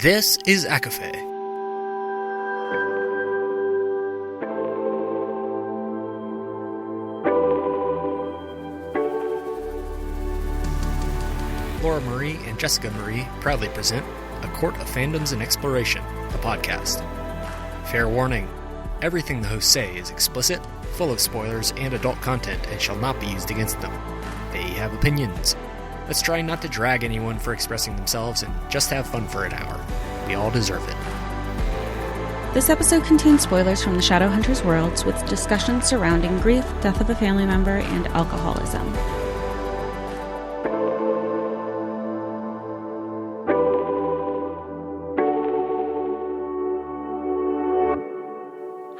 This is ACOFAE. Laura Marie and Jessica Marie proudly present A Court of Fandoms and Exploration, a podcast. Fair warning, everything the hosts say is explicit, full of spoilers and adult content and shall not be used against them. They have opinions. Let's try not to drag anyone for expressing themselves and just have fun for an hour. We all deserve it. This episode contains spoilers from the Shadowhunters worlds with discussions surrounding grief, death of a family member, and alcoholism.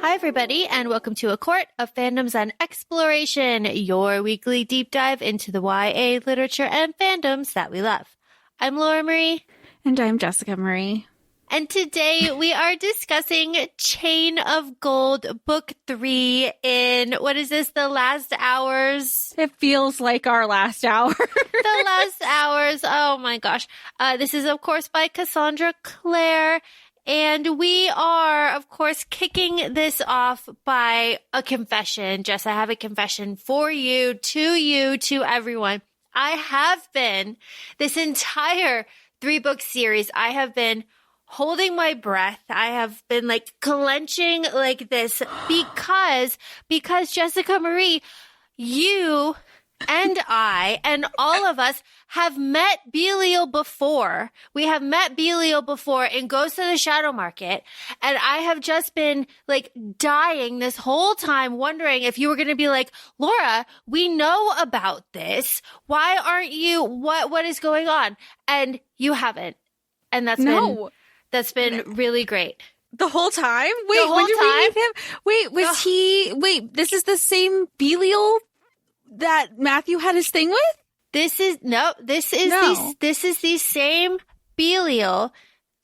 Hi, everybody, and welcome to A Court of Fandoms and Exploration, your weekly deep dive into the YA literature and fandoms that we love. I'm Laura Marie. And I'm Jessica Marie. And today we are discussing Chain of Gold, Book 3 in, what is this, the last hours? It feels like our last hour. The last hours. Oh, my gosh. This is, of course, by Cassandra Clare. And we are, of course, kicking this off by a confession. Jess, I have a confession for you, to everyone. I have been, this entire 3-book series, I have been holding my breath. I have been like clenching like this because Jessica Marie, you and I and all of us have met Beliel before. We have met Beliel before in Ghost of the Shadow Market. And I have just been like dying this whole time wondering if you were going to be like, Laura, we know about this. Why aren't you? What is going on? And you haven't. And that's been really great. The whole time? Wait, the whole when did time? we meet him? Wait, was he... Wait, this is the same Beliel that Matthew had his thing with? This is the same Beliel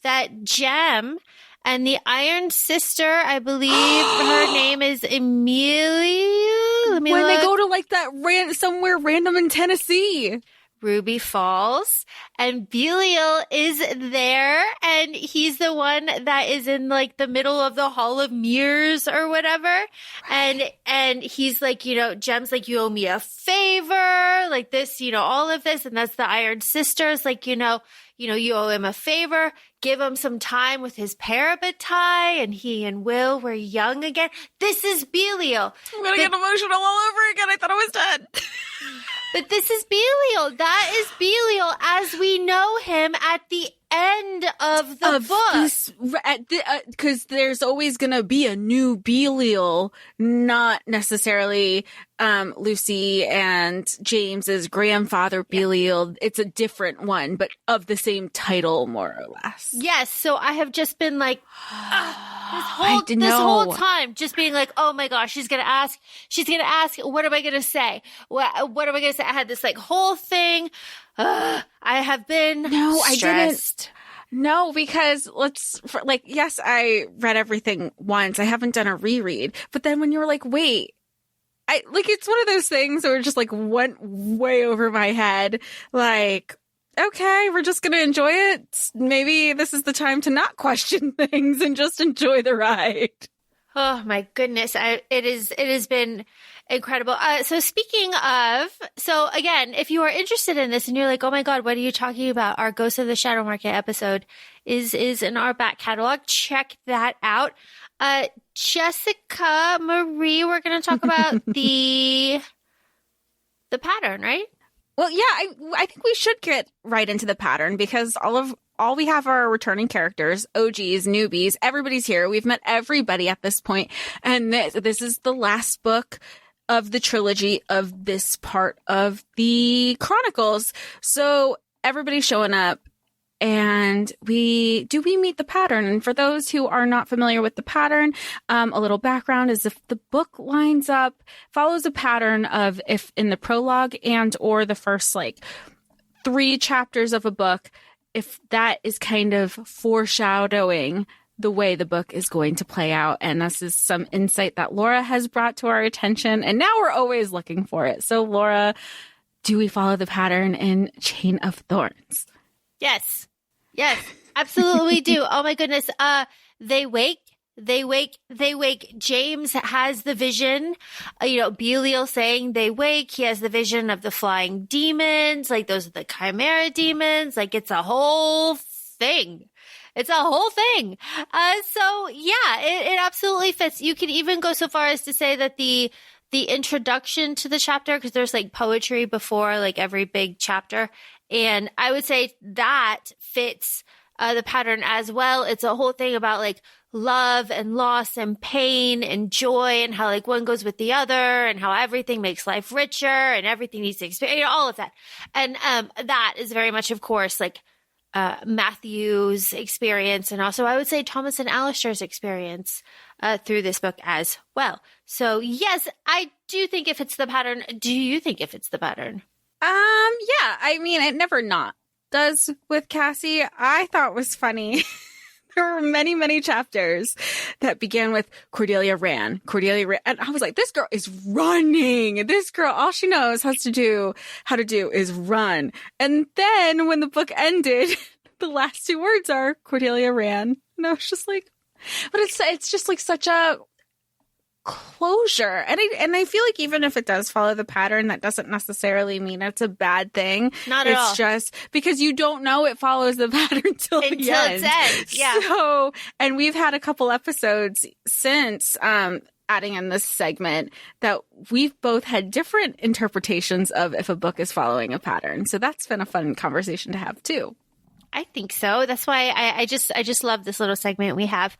that Jem and the Iron Sister, I believe her name is Amelia. When they go to like that somewhere random in Tennessee. Ruby Falls, and Beliel is there, and he's the one that is in like the middle of the Hall of Mirrors or whatever. Right. And he's like, Jem's like, you owe me a favor, like this, all of this. And that's the Iron Sisters. Like, you owe him a favor, give him some time with his parabatai, and he and Will were young again. This is Beliel. I'm going to get emotional all over again. I thought I was dead. But this is Beliel. That is Beliel as we know him at the end of the book. Because there's always going to be a new Beliel, not necessarily Lucy and James's grandfather Beliel. It's a different one, but of the same title, more or less. Yes. So I have just been like, this whole time, just being like, oh my gosh, she's going to ask, what am I going to say? What am I going to say? I had this like whole thing. I have been stressed. I didn't. No, because yes, I read everything once. I haven't done a reread. But then when you were like, wait, it's one of those things where it just like went way over my head. Like, okay, we're just going to enjoy it. Maybe this is the time to not question things and just enjoy the ride. Oh my goodness. It has been incredible. So speaking of, again, if you are interested in this and you're like, oh my God, what are you talking about? Our Ghost of the Shadow Market episode is in our back catalog. Check that out. Jessica Marie, we're going to talk about the pattern, right? Well, yeah, I think we should get right into the pattern because all we have are returning characters, OGs, newbies, everybody's here. We've met everybody at this point. And this is the last book of the trilogy of this part of the Chronicles. So everybody's showing up and we meet the pattern. And for those who are not familiar with the pattern, a little background is if the book lines up, follows a pattern of if in the prologue and or the first 3 chapters of a book, if that is kind of foreshadowing the way the book is going to play out. And this is some insight that Laura has brought to our attention. And now we're always looking for it. So Laura, do we follow the pattern in Chain of Thorns? Yes. Yes. Absolutely we do. Oh my goodness. They wake. James has the vision, Beliel saying they wake. He has the vision of the flying demons. Like those are the chimera demons. Like it's a whole thing. So yeah, it absolutely fits. You could even go so far as to say that the introduction to the chapter, because there's like poetry before like every big chapter. And I would say that fits the pattern as well. It's a whole thing about like love and loss and pain and joy and how like one goes with the other and how everything makes life richer and everything needs to experience, all of that. And that is very much, of course, like Matthew's experience, and also I would say Thomas and Alistair's experience through this book as well. So yes, I do think it fits the pattern. Do you think it fits the pattern? Yeah, I mean, it never not does with Cassie. I thought was funny. There were many, many chapters that began with Cordelia ran. And I was like, this girl is running. This girl, all she knows how to do is run. And then when the book ended, the last two words are Cordelia ran. And I was just like, but it's just like such a closure. And I feel like even if it does follow the pattern, that doesn't necessarily mean it's a bad thing. Not at all. It's just because you don't know it follows the pattern until the end. It's end. Yeah. So, and we've had a couple episodes since adding in this segment that we've both had different interpretations of if a book is following a pattern. So that's been a fun conversation to have too. I think so. That's why I just love this little segment we have.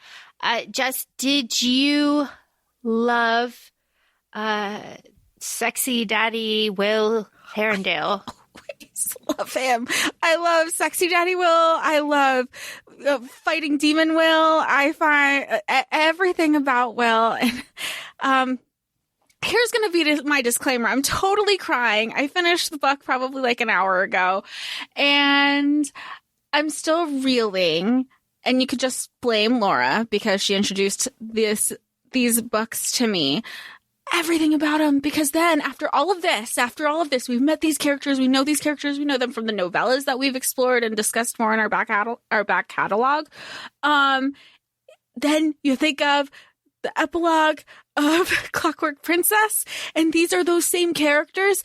Jess, did you love sexy daddy Will Herondale? I love him. I love sexy daddy Will. I love fighting demon Will. I find everything about Will. And here's going to be my disclaimer. I'm totally crying. I finished the book probably like an hour ago, and I'm still reeling. And you could just blame Laura because she introduced these books to me. Everything about them, because then after all of this, we've met these characters, we know these characters, we know them from the novellas that we've explored and discussed more in our back catalog. Then you think of the epilogue of Clockwork Princess, and these are those same characters.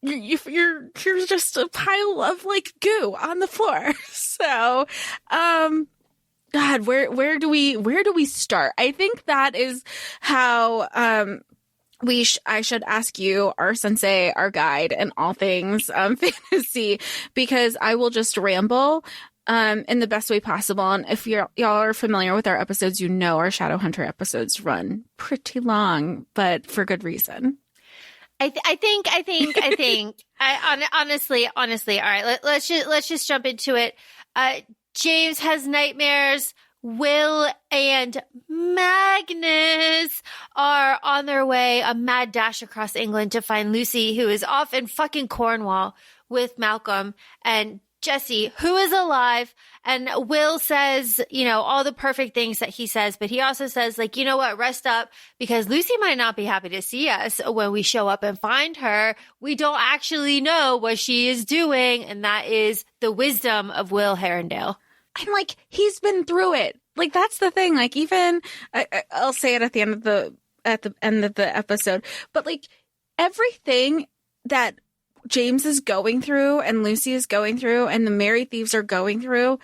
You're just a pile of like goo on the floor. So, God, where do we start? I think that is how I should ask you, our sensei, our guide, and all things fantasy, because I will just ramble in the best way possible. And if y'all are familiar with our episodes, you know our Shadowhunter episodes run pretty long, but for good reason. I think. Honestly. All right, let's just jump into it. James has nightmares. Will and Magnus are on their way, a mad dash across England to find Lucy, who is off in fucking Cornwall with Malcolm and Jesse, who is alive. And Will says, all the perfect things that he says, but he also says, like, you know what, rest up, because Lucy might not be happy to see us when we show up and find her. We don't actually know what she is doing. And that is the wisdom of Will Herondale. I'm like, he's been through it. Like, that's the thing. Like, even I'll say it at the end of the episode, but like everything that James is going through and Lucy is going through and the Merry Thieves are going through,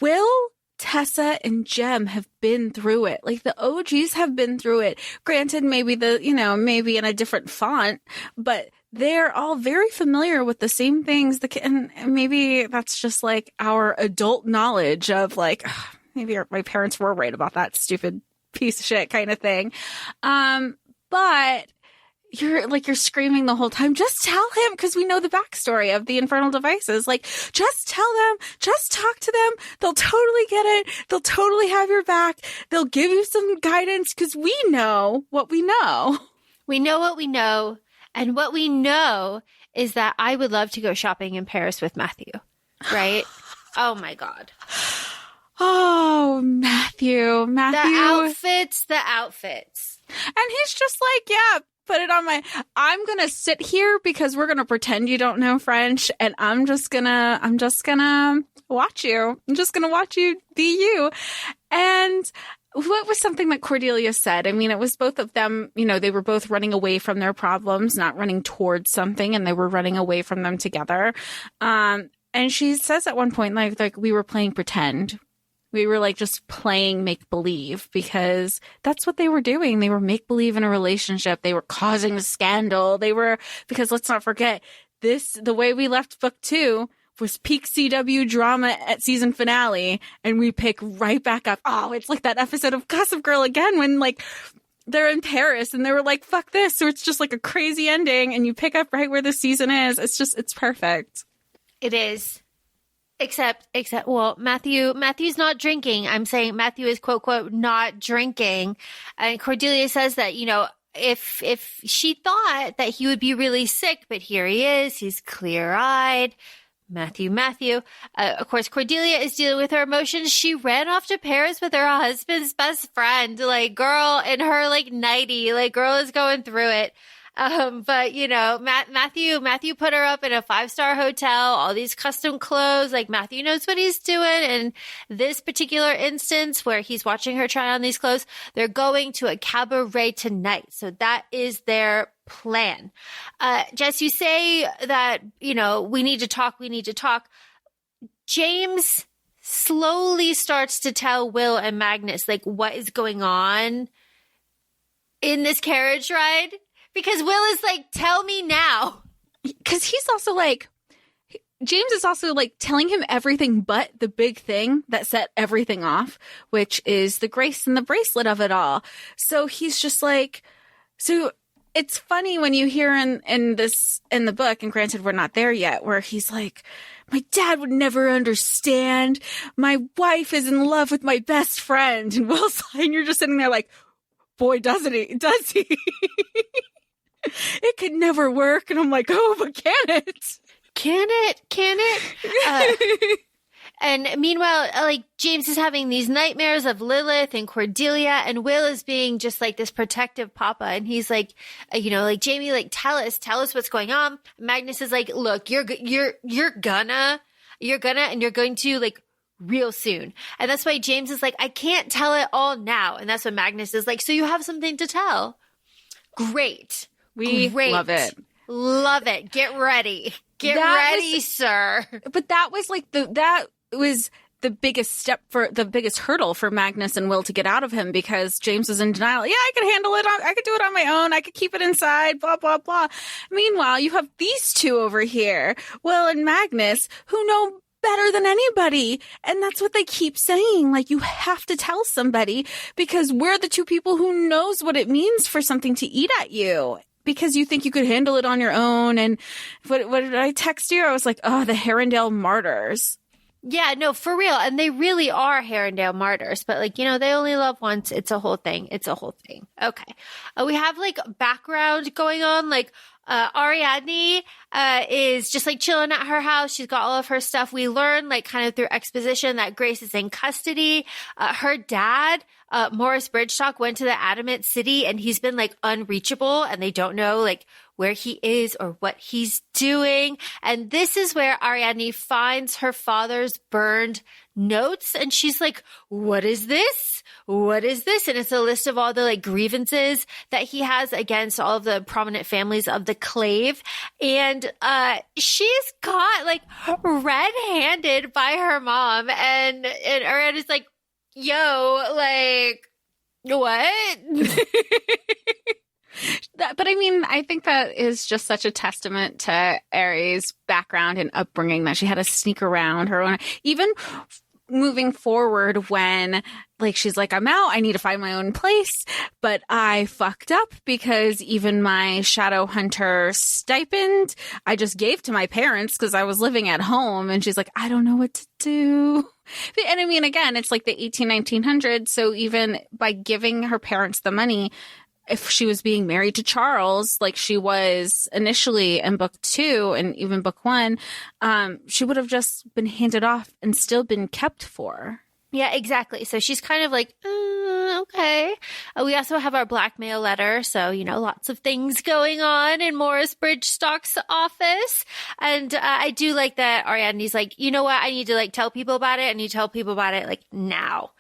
Will, Tessa, and Jem have been through it. Like, the OGs have been through it. Granted, maybe maybe in a different font, but they're all very familiar with the same things. And maybe that's just like our adult knowledge of like, maybe my parents were right about that stupid piece of shit kind of thing. But you're screaming the whole time. Just tell him, because we know the backstory of the infernal devices. Like, just tell them, just talk to them. They'll totally get it. They'll totally have your back. They'll give you some guidance, because we know what we know. We know what we know. And what we know is that I would love to go shopping in Paris with Matthew, right? Oh my God. Oh, Matthew. The outfits. And he's just like, yeah, put it on I'm going to sit here because we're going to pretend you don't know French. And I'm just going to watch you. I'm just going to watch you be you. And what was something that Cordelia said? I mean, it was both of them, they were both running away from their problems, not running towards something, and they were running away from them together. And she says at one point, like we were playing pretend. We were like just playing make believe, because that's what they were doing. They were make believe in a relationship. They were causing a scandal. Because let's not forget the way we left book 2 was peak CW drama at season finale, and we pick right back up. Oh, it's like that episode of Gossip Girl again when like they're in Paris and they were like, fuck this. So it's just like a crazy ending, and you pick up right where the season is. It's perfect. It is. Except, well, Matthew's not drinking. I'm saying Matthew is quote, quote, not drinking. And Cordelia says that, if she thought that he would be really sick, but here he is, he's clear-eyed. Matthew. Of course, Cordelia is dealing with her emotions. She ran off to Paris with her husband's best friend, like girl in her like nightie, like girl is going through it. But Matthew put her up in a 5-star hotel, all these custom clothes, like Matthew knows what he's doing. And this particular instance where he's watching her try on these clothes, they're going to a cabaret tonight. So that is their plan. Jess, you say that, we need to talk. James slowly starts to tell Will and Magnus, like, what is going on in this carriage ride. Because Will is like, tell me now. Because he's also like, James is also like telling him everything but the big thing that set everything off, which is the grace and the bracelet of it all. So he's just like, so it's funny when you hear in the book, and granted we're not there yet, where he's like, my dad would never understand. My wife is in love with my best friend. And Will's like, and you're just sitting there like, boy, does he? It could never work. And I'm like, oh, but can it? Can it? And meanwhile, like James is having these nightmares of Lilith and Cordelia, and Will is being just like this protective papa. And he's like, like Jamie, like tell us what's going on. Magnus is like, look, you're gonna, and you're going to like real soon. And that's why James is like, I can't tell it all now. And that's what Magnus is like, so you have something to tell. Great. Love it. Love it. Get ready. Get ready, sir. But that was like that was the biggest hurdle for Magnus and Will to get out of him, because James was in denial. Yeah, I could handle it. I could do it on my own. I could keep it inside, blah, blah, blah. Meanwhile, you have these two over here, Will and Magnus, who know better than anybody. And that's what they keep saying. Like, you have to tell somebody, because we're the two people who knows what it means for something to eat at you, because you think you could handle it on your own. And what did I text you? I was like, oh, the Herondale martyrs. Yeah, no, for real. And they really are Herondale martyrs, but like, they only love once. It's a whole thing. Okay. We have like background going on. Like, Ariadne is just like chilling at her house. She's got all of her stuff. We learn like kind of through exposition that Grace is in custody. Her dad, Morris Bridgestock, went to the Adamant City, and he's been like unreachable, and they don't know like where he is or what he's doing. And this is where Ariadne finds her father's burned notes, and she's like, what is this? And it's a list of all the like grievances that he has against all of the prominent families of the Clave. And she's caught like red-handed by her mom, and Ariadne's like, yo, like, what? But I mean, I think that is just such a testament to Aries' background and upbringing, that she had to sneak around her own, even moving forward when like she's like, I'm out, I need to find my own place, but I fucked up because even my Shadowhunter stipend I just gave to my parents because I was living at home. And she's like, I don't know what to do. And I mean, again, it's like the 1900s. So even by giving her parents the money, if she was being married to Charles, like she was initially in book 2 and even book 1, she would have just been handed off and still been kept for. Yeah, exactly. So she's kind of like, Okay. We also have our blackmail letter. So, lots of things going on in Morris Bridgestock's office. And I do like that Ariadne's like, you know what? I need to like tell people about it. I need to tell people about it like now.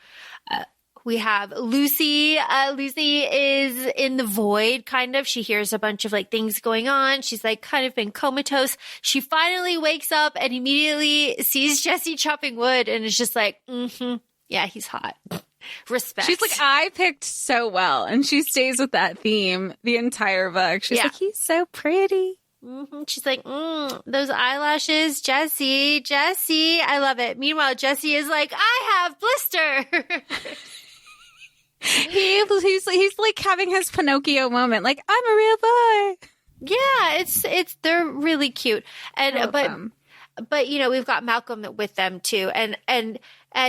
We have Lucy. Lucy is in the void, kind of. She hears a bunch of like things going on. She's like kind of been comatose. She finally wakes up and immediately sees Jesse chopping wood and is just like, yeah, he's hot. Respect. She's like, I picked so well. And she stays with that theme the entire book. She's like, he's so pretty. She's like, those eyelashes, Jesse. I love it. Meanwhile, Jesse is like, I have blister. He's like having his Pinocchio moment. Like, I'm a real boy. Yeah, they're really cute. And, but we've got Malcolm with them too. And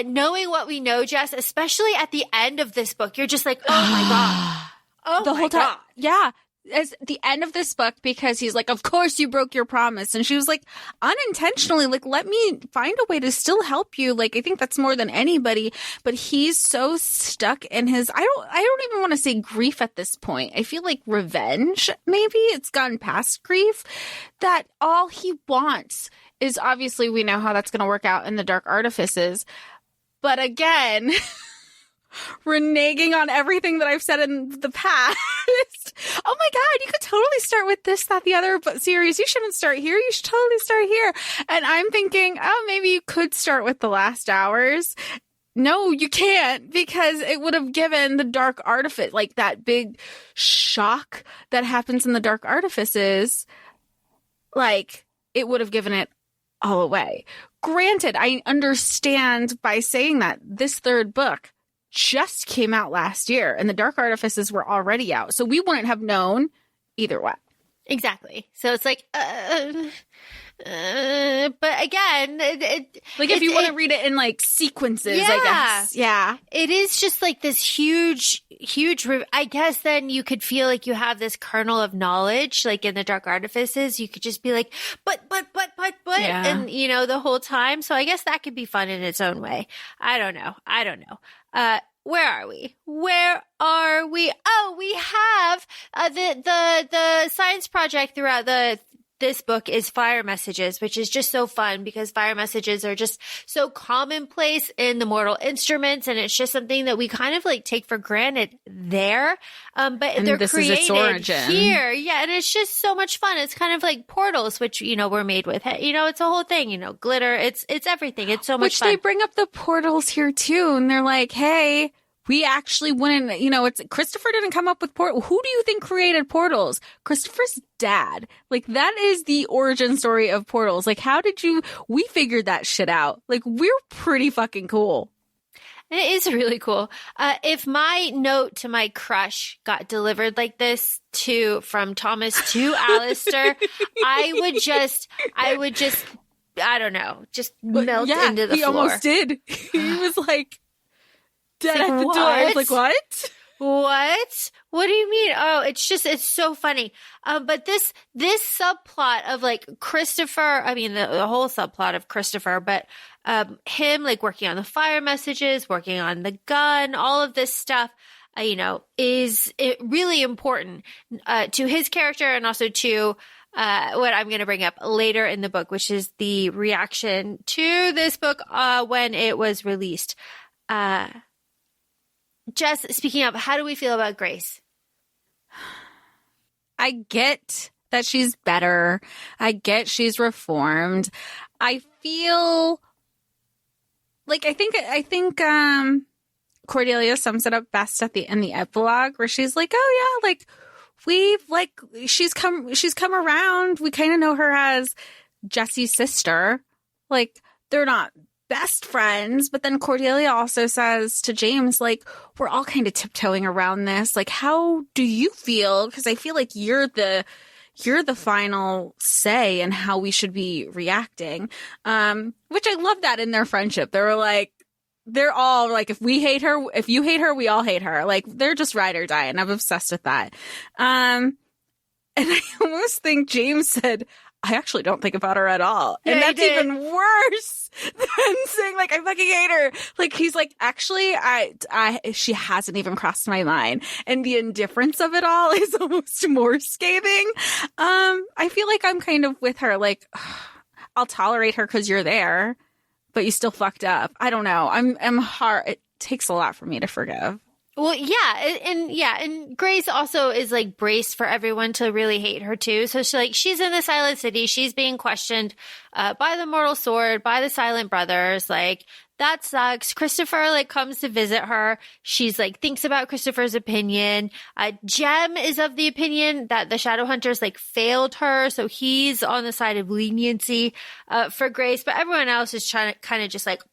knowing what we know, Jess, especially at the end of this book, you're just like, oh my God. Oh, the whole time. Yeah. As the end of this book, because he's like, of course you broke your promise. And she was like, unintentionally, like, let me find a way to still help you. Like, I think that's more than anybody. But he's so stuck in his, I don't even want to say grief at this point. I feel like revenge, maybe. It's gone past grief. That all he wants is, obviously, we know how that's going to work out in the Dark Artifices. But again, reneging on everything that I've said in the past. Oh my God, you could totally start with this, that, the other series. You shouldn't start here. You should totally start here. And I'm thinking, oh, maybe you could start with The Last Hours. No, you can't, because it would have given the Dark Artifice, like that big shock that happens in the Dark Artifices, like it would have given it all away. Granted, I understand by saying that this third book just came out last year and the Dark Artifices were already out. So we wouldn't have known either way. Exactly. So it's like, but again, if you want to read it in like sequences, I guess. Yeah. It is just like this huge, I guess then you could feel like you have this kernel of knowledge, like in the Dark Artifices, you could just be like, but, yeah. And the whole time. So I guess that could be fun in its own way. I don't know. Where are we? Oh, we have the science project throughout this book is fire messages, which is just so fun because fire messages are just so commonplace in the Mortal Instruments, and it's just something that we kind of like take for granted there. But they're created here. Yeah, and it's just so much fun. It's kind of like portals, which were made with. It's a whole thing. Glitter. It's everything. It's so much fun. Which they bring up the portals here too, and they're like, hey. We actually wouldn't, it's Christopher didn't come up with portals. Who do you think created portals? Christopher's dad. Like, that is the origin story of portals. Like, we figured that shit out. Like, we're pretty fucking cool. It is really cool. If my note to my crush got delivered like this from Thomas to Alistair, I would just, I don't know, just melt into the floor. He almost did. He was like, dead at the door. I was like, what? What do you mean? Oh, it's so funny. But this subplot of like Christopher, I mean, the whole subplot of Christopher, but him like working on the fire messages, working on the gun, all of this stuff, is really important to his character and also to what I'm going to bring up later in the book, which is the reaction to this book when it was released. Jess, speaking of, how do we feel about Grace? I get that she's better. I get she's reformed. I feel like I think Cordelia sums it up best in the epilogue, where she's like, oh yeah, like she's come around. We kind of know her as Jesse's sister. Like, they're not best friends, but then Cordelia also says to James, like, we're all kind of tiptoeing around this. Like, how do you feel? Because I feel like you're the final say in how we should be reacting. Which I love that in their friendship. They're all like, if you hate her, we all hate her. Like, they're just ride or die, and I'm obsessed with that. And I almost think James said, I actually don't think about her at all. Yeah, and he that's did. even worse than saying like, I fucking hate her. Like he's like, actually, she hasn't even crossed my mind. And the indifference of it all is almost more scathing. I feel like I'm kind of with her. Like, I'll tolerate her because you're there, but you still fucked up. I don't know. I'm hard. It takes a lot for me to forgive. Well, yeah, and Grace also is like braced for everyone to really hate her too. So she's in the Silent City. She's being questioned by the Mortal Sword, by the Silent Brothers. Like that sucks. Christopher like comes to visit her. She's like thinks about Christopher's opinion. Jem is of the opinion that the Shadowhunters like failed her, so he's on the side of leniency for Grace. But everyone else is trying to kind of just like.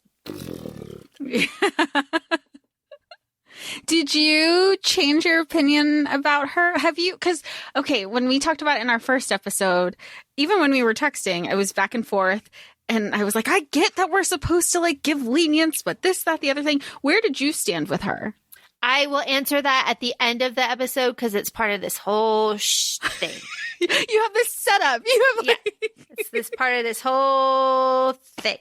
Did you change your opinion about her? Have you? Because, okay, when we talked about it in our first episode, even when we were texting, I was back and forth. And I was like, I get that we're supposed to like give lenience, but this, that, the other thing. Where did you stand with her? I will answer that at the end of the episode because it's part of this whole thing. You have this setup. You have it's this part of this whole thing.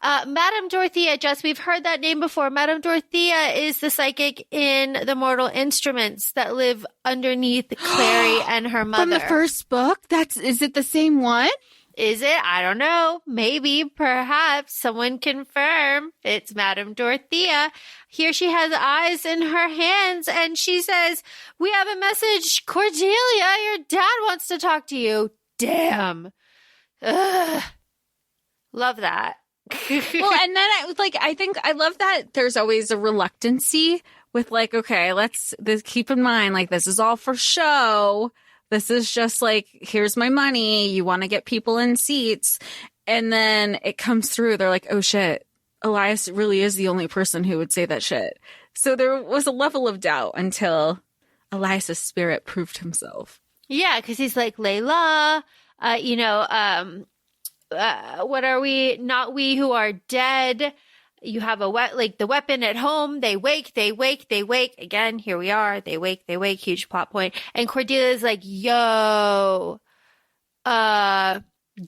Madame Dorothea, Jess, we've heard that name before. Madame Dorothea is the psychic in the Mortal Instruments that live underneath Clary and her mother. From the first book? Is it the same one? Is it? I don't know. Maybe, perhaps. Someone confirm. It's Madame Dorothea. Here she has eyes in her hands, and she says, "We have a message. Cordelia, your dad wants to talk to you." Damn. Ugh. Love that. Well, and then I think I love that there's always a reluctancy with like, okay, keep in mind, like, this is all for show. This is just like, here's my money. You want to get people in seats. And then it comes through. They're like, oh shit, Elias really is the only person who would say that shit. So there was a level of doubt until Elias's spirit proved himself. Yeah, because he's like, Layla, what are we? Not we who are dead. You have the weapon at home. They wake. Again, here we are. They wake. Huge plot point. And Cordelia's like, yo,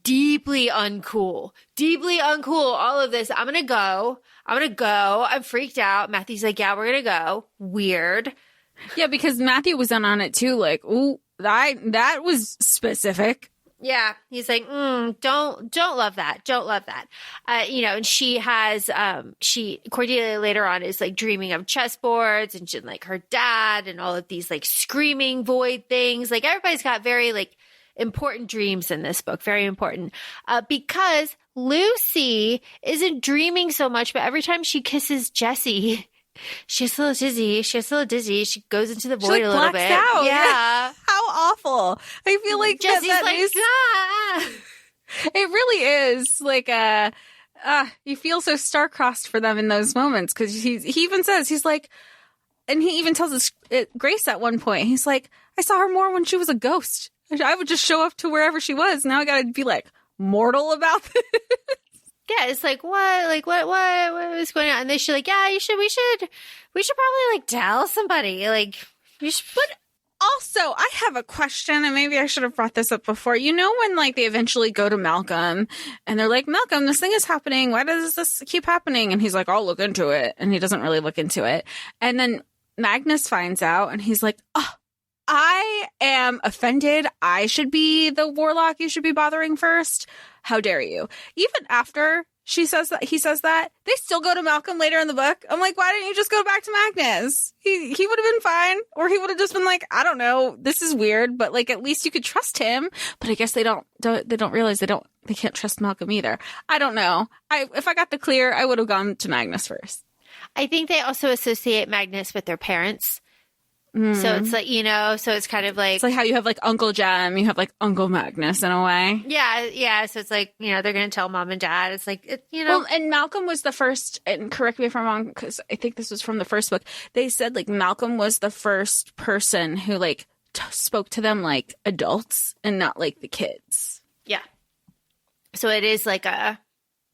deeply uncool. All of this. I'm going to go. I'm freaked out. Matthew's like, yeah, we're going to go. Weird. Yeah, because Matthew was in on it too. Like, ooh, that was specific. Yeah, he's like, don't love that. And she has, Cordelia later on is like dreaming of chessboards and like her dad and all of these like screaming void things. Like everybody's got very like important dreams in this book, very important, because Lucy isn't dreaming so much, but every time she kisses Jessie, she's a little dizzy. She goes into the void a little bit. Out. Yeah. How awful. I feel like Jessie's that like, is, it really is like you feel so star-crossed for them in those moments. Cause he even says, he's like, and he even tells Grace at one point, he's like, I saw her more when she was a ghost. I would just show up to wherever she was. Now I gotta be like mortal about this. Yeah, it's like, what is going on? And they should like, yeah, we should probably like tell somebody, like, you should. But also, I have a question, and maybe I should have brought this up before. You know, when like they eventually go to Malcolm and they're like, Malcolm, this thing is happening. Why does this keep happening? And he's like, I'll look into it. And he doesn't really look into it. And then Magnus finds out and he's like, oh, I am offended. I should be the warlock you should be bothering first. How dare you? Even after he says that, they still go to Malcolm later in the book. I'm like, why didn't you just go back to Magnus? He would have been fine. Or he would have just been like, I don't know, this is weird, but like at least you could trust him. But I guess they don't realize they can't trust Malcolm either. I don't know. If I got the clear, I would have gone to Magnus first. I think they also associate Magnus with their parents. So it's like, so it's kind of like... It's like how you have like Uncle Jem, you have like Uncle Magnus in a way. Yeah. So it's like, they're going to tell mom and dad. It's like, Well, and Malcolm was the first, and correct me if I'm wrong, because I think this was from the first book. They said like Malcolm was the first person who like spoke to them like adults and not like the kids. Yeah. So it is like a...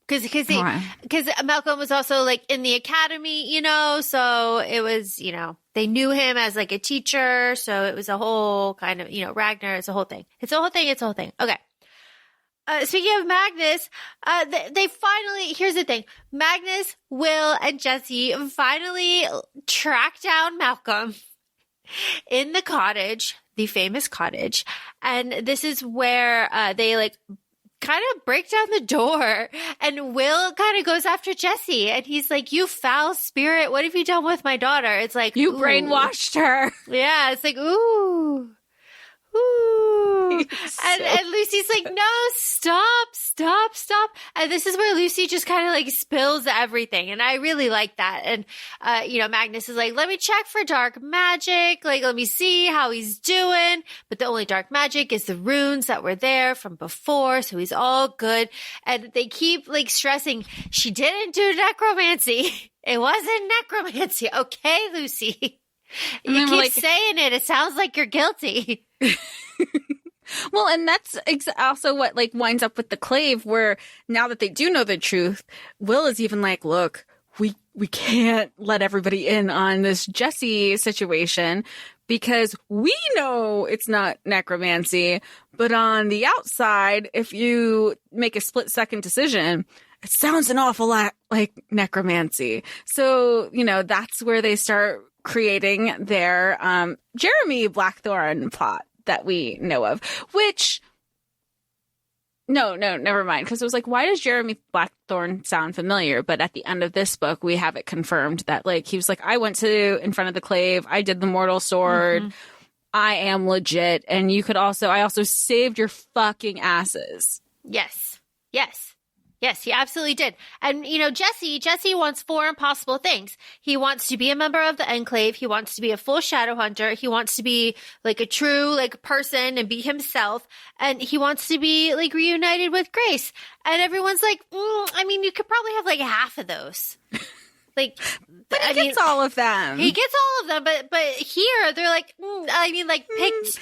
Because Malcolm was also like in the academy, so it was, they knew him as like a teacher. So it was a whole kind of, Ragnar, it's a whole thing. Okay. speaking of Magnus, they finally, here's the thing. Magnus, Will, and Jesse finally track down Malcolm in the cottage, the famous cottage. And this is where they like kind of break down the door, and Will kind of goes after Jesse, and he's like, you foul spirit, what have you done with my daughter? It's like, You ooh. brainwashed her. Yeah, it's like, ooh. Ooh. And Lucy's like, no, stop. And this is where Lucy just kind of like spills everything. And I really like that. And, Magnus is like, let me check for dark magic. Like, let me see how he's doing. But the only dark magic is the runes that were there from before. So he's all good. And they keep like stressing, she didn't do necromancy. It wasn't necromancy. Okay, Lucy. You keep saying it. It sounds like you're guilty. Well, and that's also what like winds up with the clave, where now that they do know the truth, Will is even like, look, we can't let everybody in on this Jesse situation because we know it's not necromancy, but on the outside, if you make a split-second decision, it sounds an awful lot like necromancy. So, that's where they start creating their Jeremy Blackthorn plot that we know of, which no, never mind. Because it was like, why does Jeremy Blackthorn sound familiar? But at the end of this book, we have it confirmed that like he was like, I went in front of the clave, I did the mortal sword, I am legit, and I also saved your fucking asses. Yes, he absolutely did. And, Jesse wants 4 impossible things. He wants to be a member of the Enclave. He wants to be a full Shadowhunter. He wants to be like a true like person and be himself. And he wants to be like reunited with Grace. And everyone's like, you could probably have like half of those. Like, but he gets all of them. He gets all of them, but here they're like,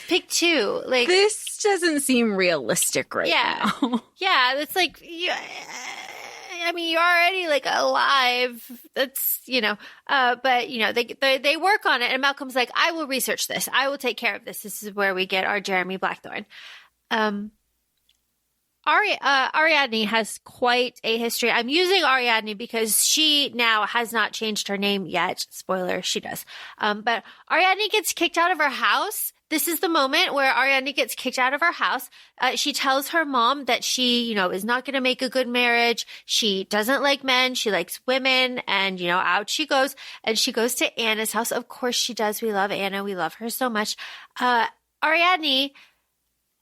pick 2. Like, this doesn't seem realistic now. Yeah, it's like, you're already like alive. That's, but they work on it, and Malcolm's like, I will research this. I will take care of this. This is where we get our Jeremy Blackthorn. Ariadne has quite a history. I'm using Ariadne because she now has not changed her name yet. Spoiler, she does. But Ariadne gets kicked out of her house. This is the moment where Ariadne gets kicked out of her house. She tells her mom that she, is not going to make a good marriage. She doesn't like men. She likes women. And, out she goes. And she goes to Anna's house. Of course she does. We love Anna. We love her so much. Ariadne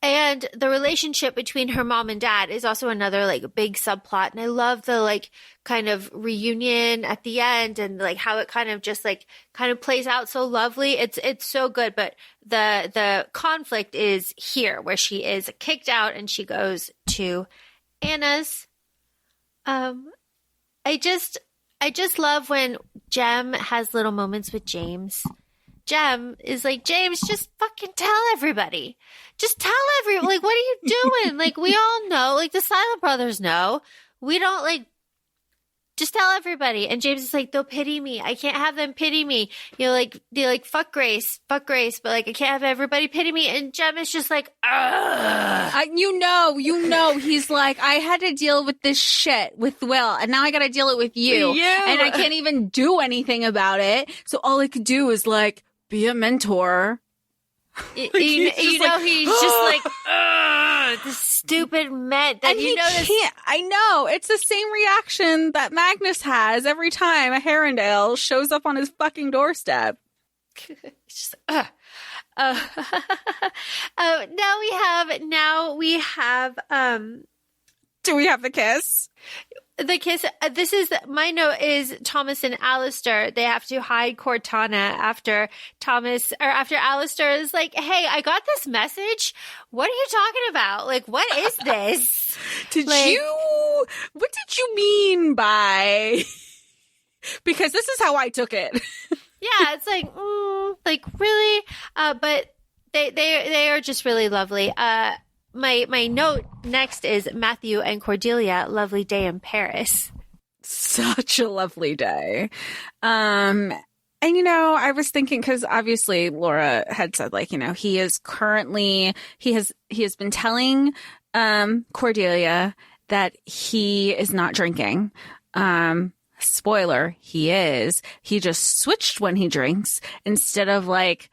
and the relationship between her mom and dad is also another like big subplot. And I love the like kind of reunion at the end and like how it kind of just like kind of plays out so lovely. It's so good. But the conflict is here where she is kicked out and she goes to Anna's. I just love when Jem has little moments with James. Jem is like, James, just fucking tell everybody. Just tell everyone. Like, what are you doing? Like, we all know. Like, the Silent Brothers know. We don't, like, just tell everybody. And James is like, they'll pity me. I can't have them pity me. They're like, fuck Grace. But, like, I can't have everybody pity me. And Jem is just like, ugh. He's like, I had to deal with this shit with Will, and now I got to deal it with you. And I can't even do anything about it. So all I could do is, like, be a mentor. He's just like, ugh, this stupid Met that I know. It's the same reaction that Magnus has every time a Herondale shows up on his fucking doorstep. Just, now we have, do we have the kiss? The kiss. This is my note. Is Thomas and Alistair? They have to hide Cortana after Alistair is like, "Hey, I got this message. What are you talking about? Like, what is this? What did you mean by? Because this is how I took it." Yeah, it's like really. But they are just really lovely. My note next is Matthew and Cordelia, lovely day in Paris. Such a lovely day. And, I was thinking, because obviously Laura had said, like, he has been telling Cordelia that he is not drinking. Spoiler, he is. He just switched when he drinks. Instead of like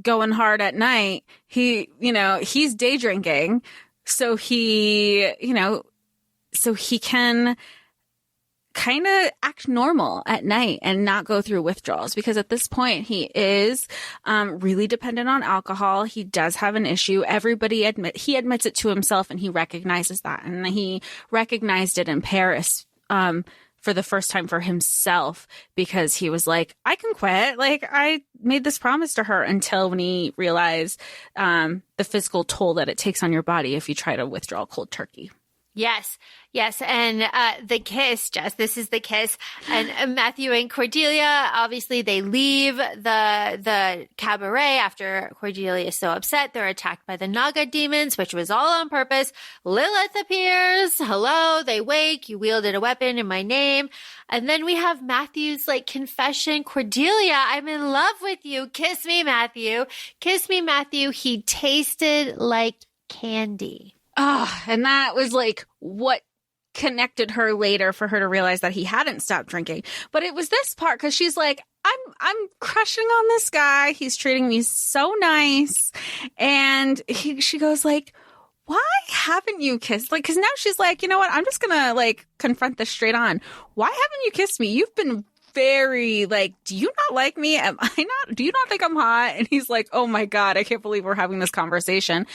going hard at night, he's day drinking. So he can kind of act normal at night and not go through withdrawals, because at this point he is really dependent on alcohol. He does have an issue. He admits it to himself, and he recognizes that. And he recognized it in Paris for the first time for himself, because he was like, I can quit. Like, I made this promise to her, until when he realized the physical toll that it takes on your body if you try to withdraw cold turkey. Yes. And the kiss, Jess, this is the kiss. And Matthew and Cordelia, obviously they leave the cabaret after Cordelia is so upset. They're attacked by the Naga demons, which was all on purpose. Lilith appears. Hello, they wake. You wielded a weapon in my name. And then we have Matthew's like confession. Cordelia, I'm in love with you. Kiss me, Matthew. Kiss me, Matthew. He tasted like candy. And that was like what connected her later for her to realize that he hadn't stopped drinking. But it was this part, because she's like, I'm crushing on this guy. He's treating me so nice. And she goes like, why haven't you kissed? Like, because now she's like, you know what? I'm just going to like confront this straight on. Why haven't you kissed me? You've been very like, do you not like me? Am I not? Do you not think I'm hot? And he's like, oh my God, I can't believe we're having this conversation.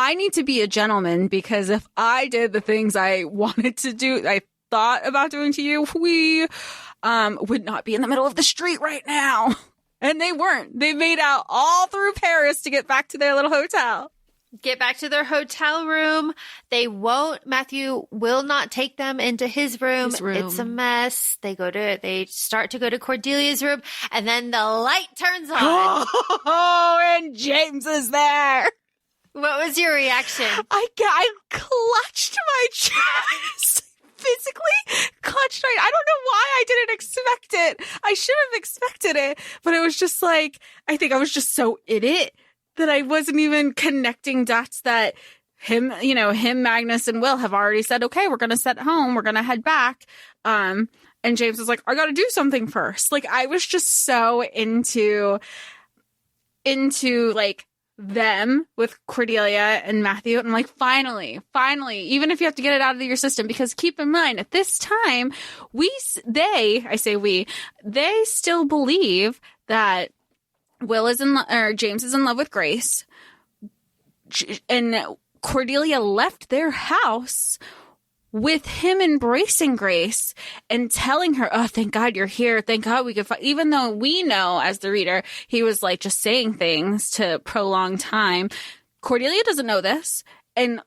I need to be a gentleman, because if I did the things I wanted to do, I thought about doing to you, we would not be in the middle of the street right now. And they weren't. They made out all through Paris to get back to their little hotel. Get back to their hotel room. Matthew will not take them into his room. It's a mess. They start to go to Cordelia's room, and then the light turns on. Oh, and James is there. What was your reaction? I clutched my chest. Physically clutched my... I don't know why I didn't expect it. I should have expected it. But it was just like, I think I was just so in it that I wasn't even connecting dots that him, Magnus, and Will have already said, okay, we're going to set home. We're going to head back. And James was like, I got to do something first. Like, I was just so into like, them with Cordelia and Matthew. And I'm like, finally, even if you have to get it out of your system, because keep in mind at this time, they still believe that James is in love with Grace, and Cordelia left their house with him embracing Grace and telling her, oh, thank God you're here. Thank God we could fight. Even though we know as the reader, he was like just saying things to prolong time. Cordelia doesn't know this. And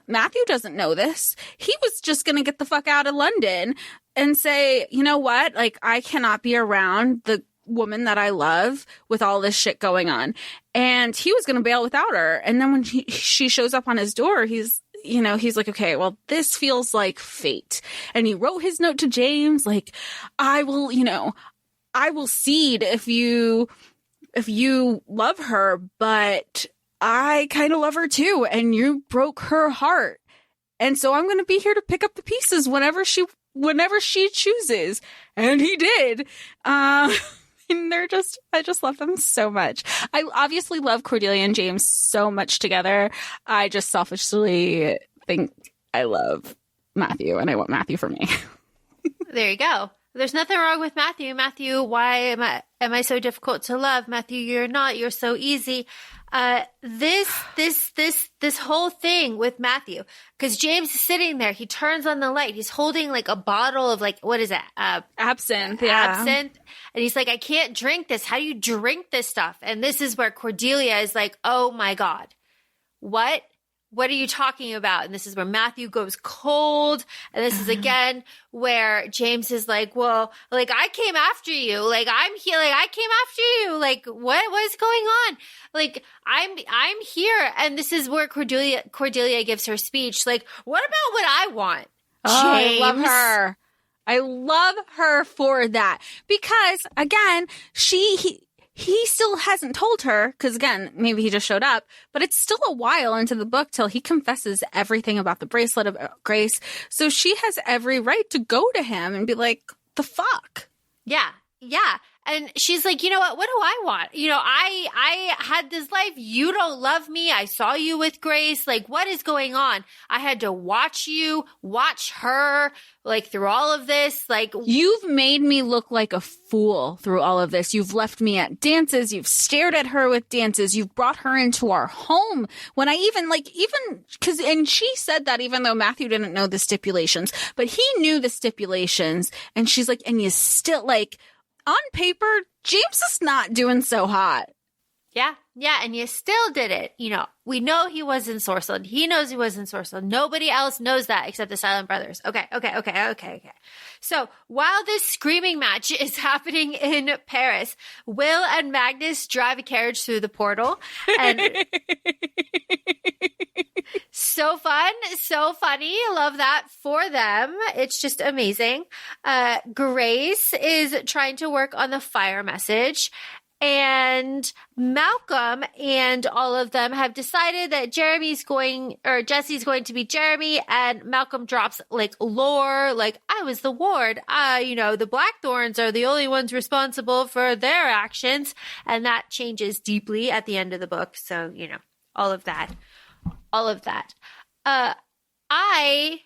Matthew doesn't know this. He was just going to get the fuck out of London and say, you know what? Like, I cannot be around the woman that I love with all this shit going on. And he was going to bail without her. And then when she shows up on his door, he's like, okay, well, this feels like fate. And he wrote his note to James, like, I will cede if you love her, but I kind of love her too. And you broke her heart. And so I'm going to be here to pick up the pieces whenever she chooses. And he did. And I just love them so much. I obviously love Cordelia and James so much together. I just selfishly think I love Matthew, and I want Matthew for me. There you go. There's nothing wrong with Matthew. Matthew, why am I so difficult to love? Matthew, you're not. You're so easy. This whole thing with Matthew, because James is sitting there, he turns on the light. He's holding like a bottle of like, what is that? Absinthe. Yeah. Absinthe. And he's like, I can't drink this. How do you drink this stuff? And this is where Cordelia is like, oh my God, what are you talking about? And this is where Matthew goes cold. And this is again where James is like, well, like I came after you. Like I'm here. Like I came after you. Like what is going on? Like I'm here. And this is where Cordelia gives her speech. Like, what about what I want? James. I love her. I love her for that. Because again, he still hasn't told her, because again, maybe he just showed up, but it's still a while into the book till he confesses everything about the bracelet of Grace. So she has every right to go to him and be like, the fuck? Yeah. Yeah. And she's like, you know what do I want? I had this life. You don't love me. I saw you with Grace. Like, what is going on? I had to watch her, like, through all of this. Like, you've made me look like a fool through all of this. You've left me at dances. You've stared at her with dances. You've brought her into our home. When I and she said that even though Matthew didn't know the stipulations, but he knew the stipulations. And she's like, and you still, like, on paper, James is not doing so hot. Yeah. Yeah. And you still did it. We know he was ensorcelled. He knows he was ensorcelled. Nobody else knows that except the Silent Brothers. Okay. So while this screaming match is happening in Paris, Will and Magnus drive a carriage through the portal. And so fun, so funny. Love that for them. It's just amazing. Grace is trying to work on the fire message. And Malcolm and all of them have decided that Jesse's going to be Jeremy, and Malcolm drops like lore, like, I was the ward. The Blackthorns are the only ones responsible for their actions. And that changes deeply at the end of the book. So, all of that. I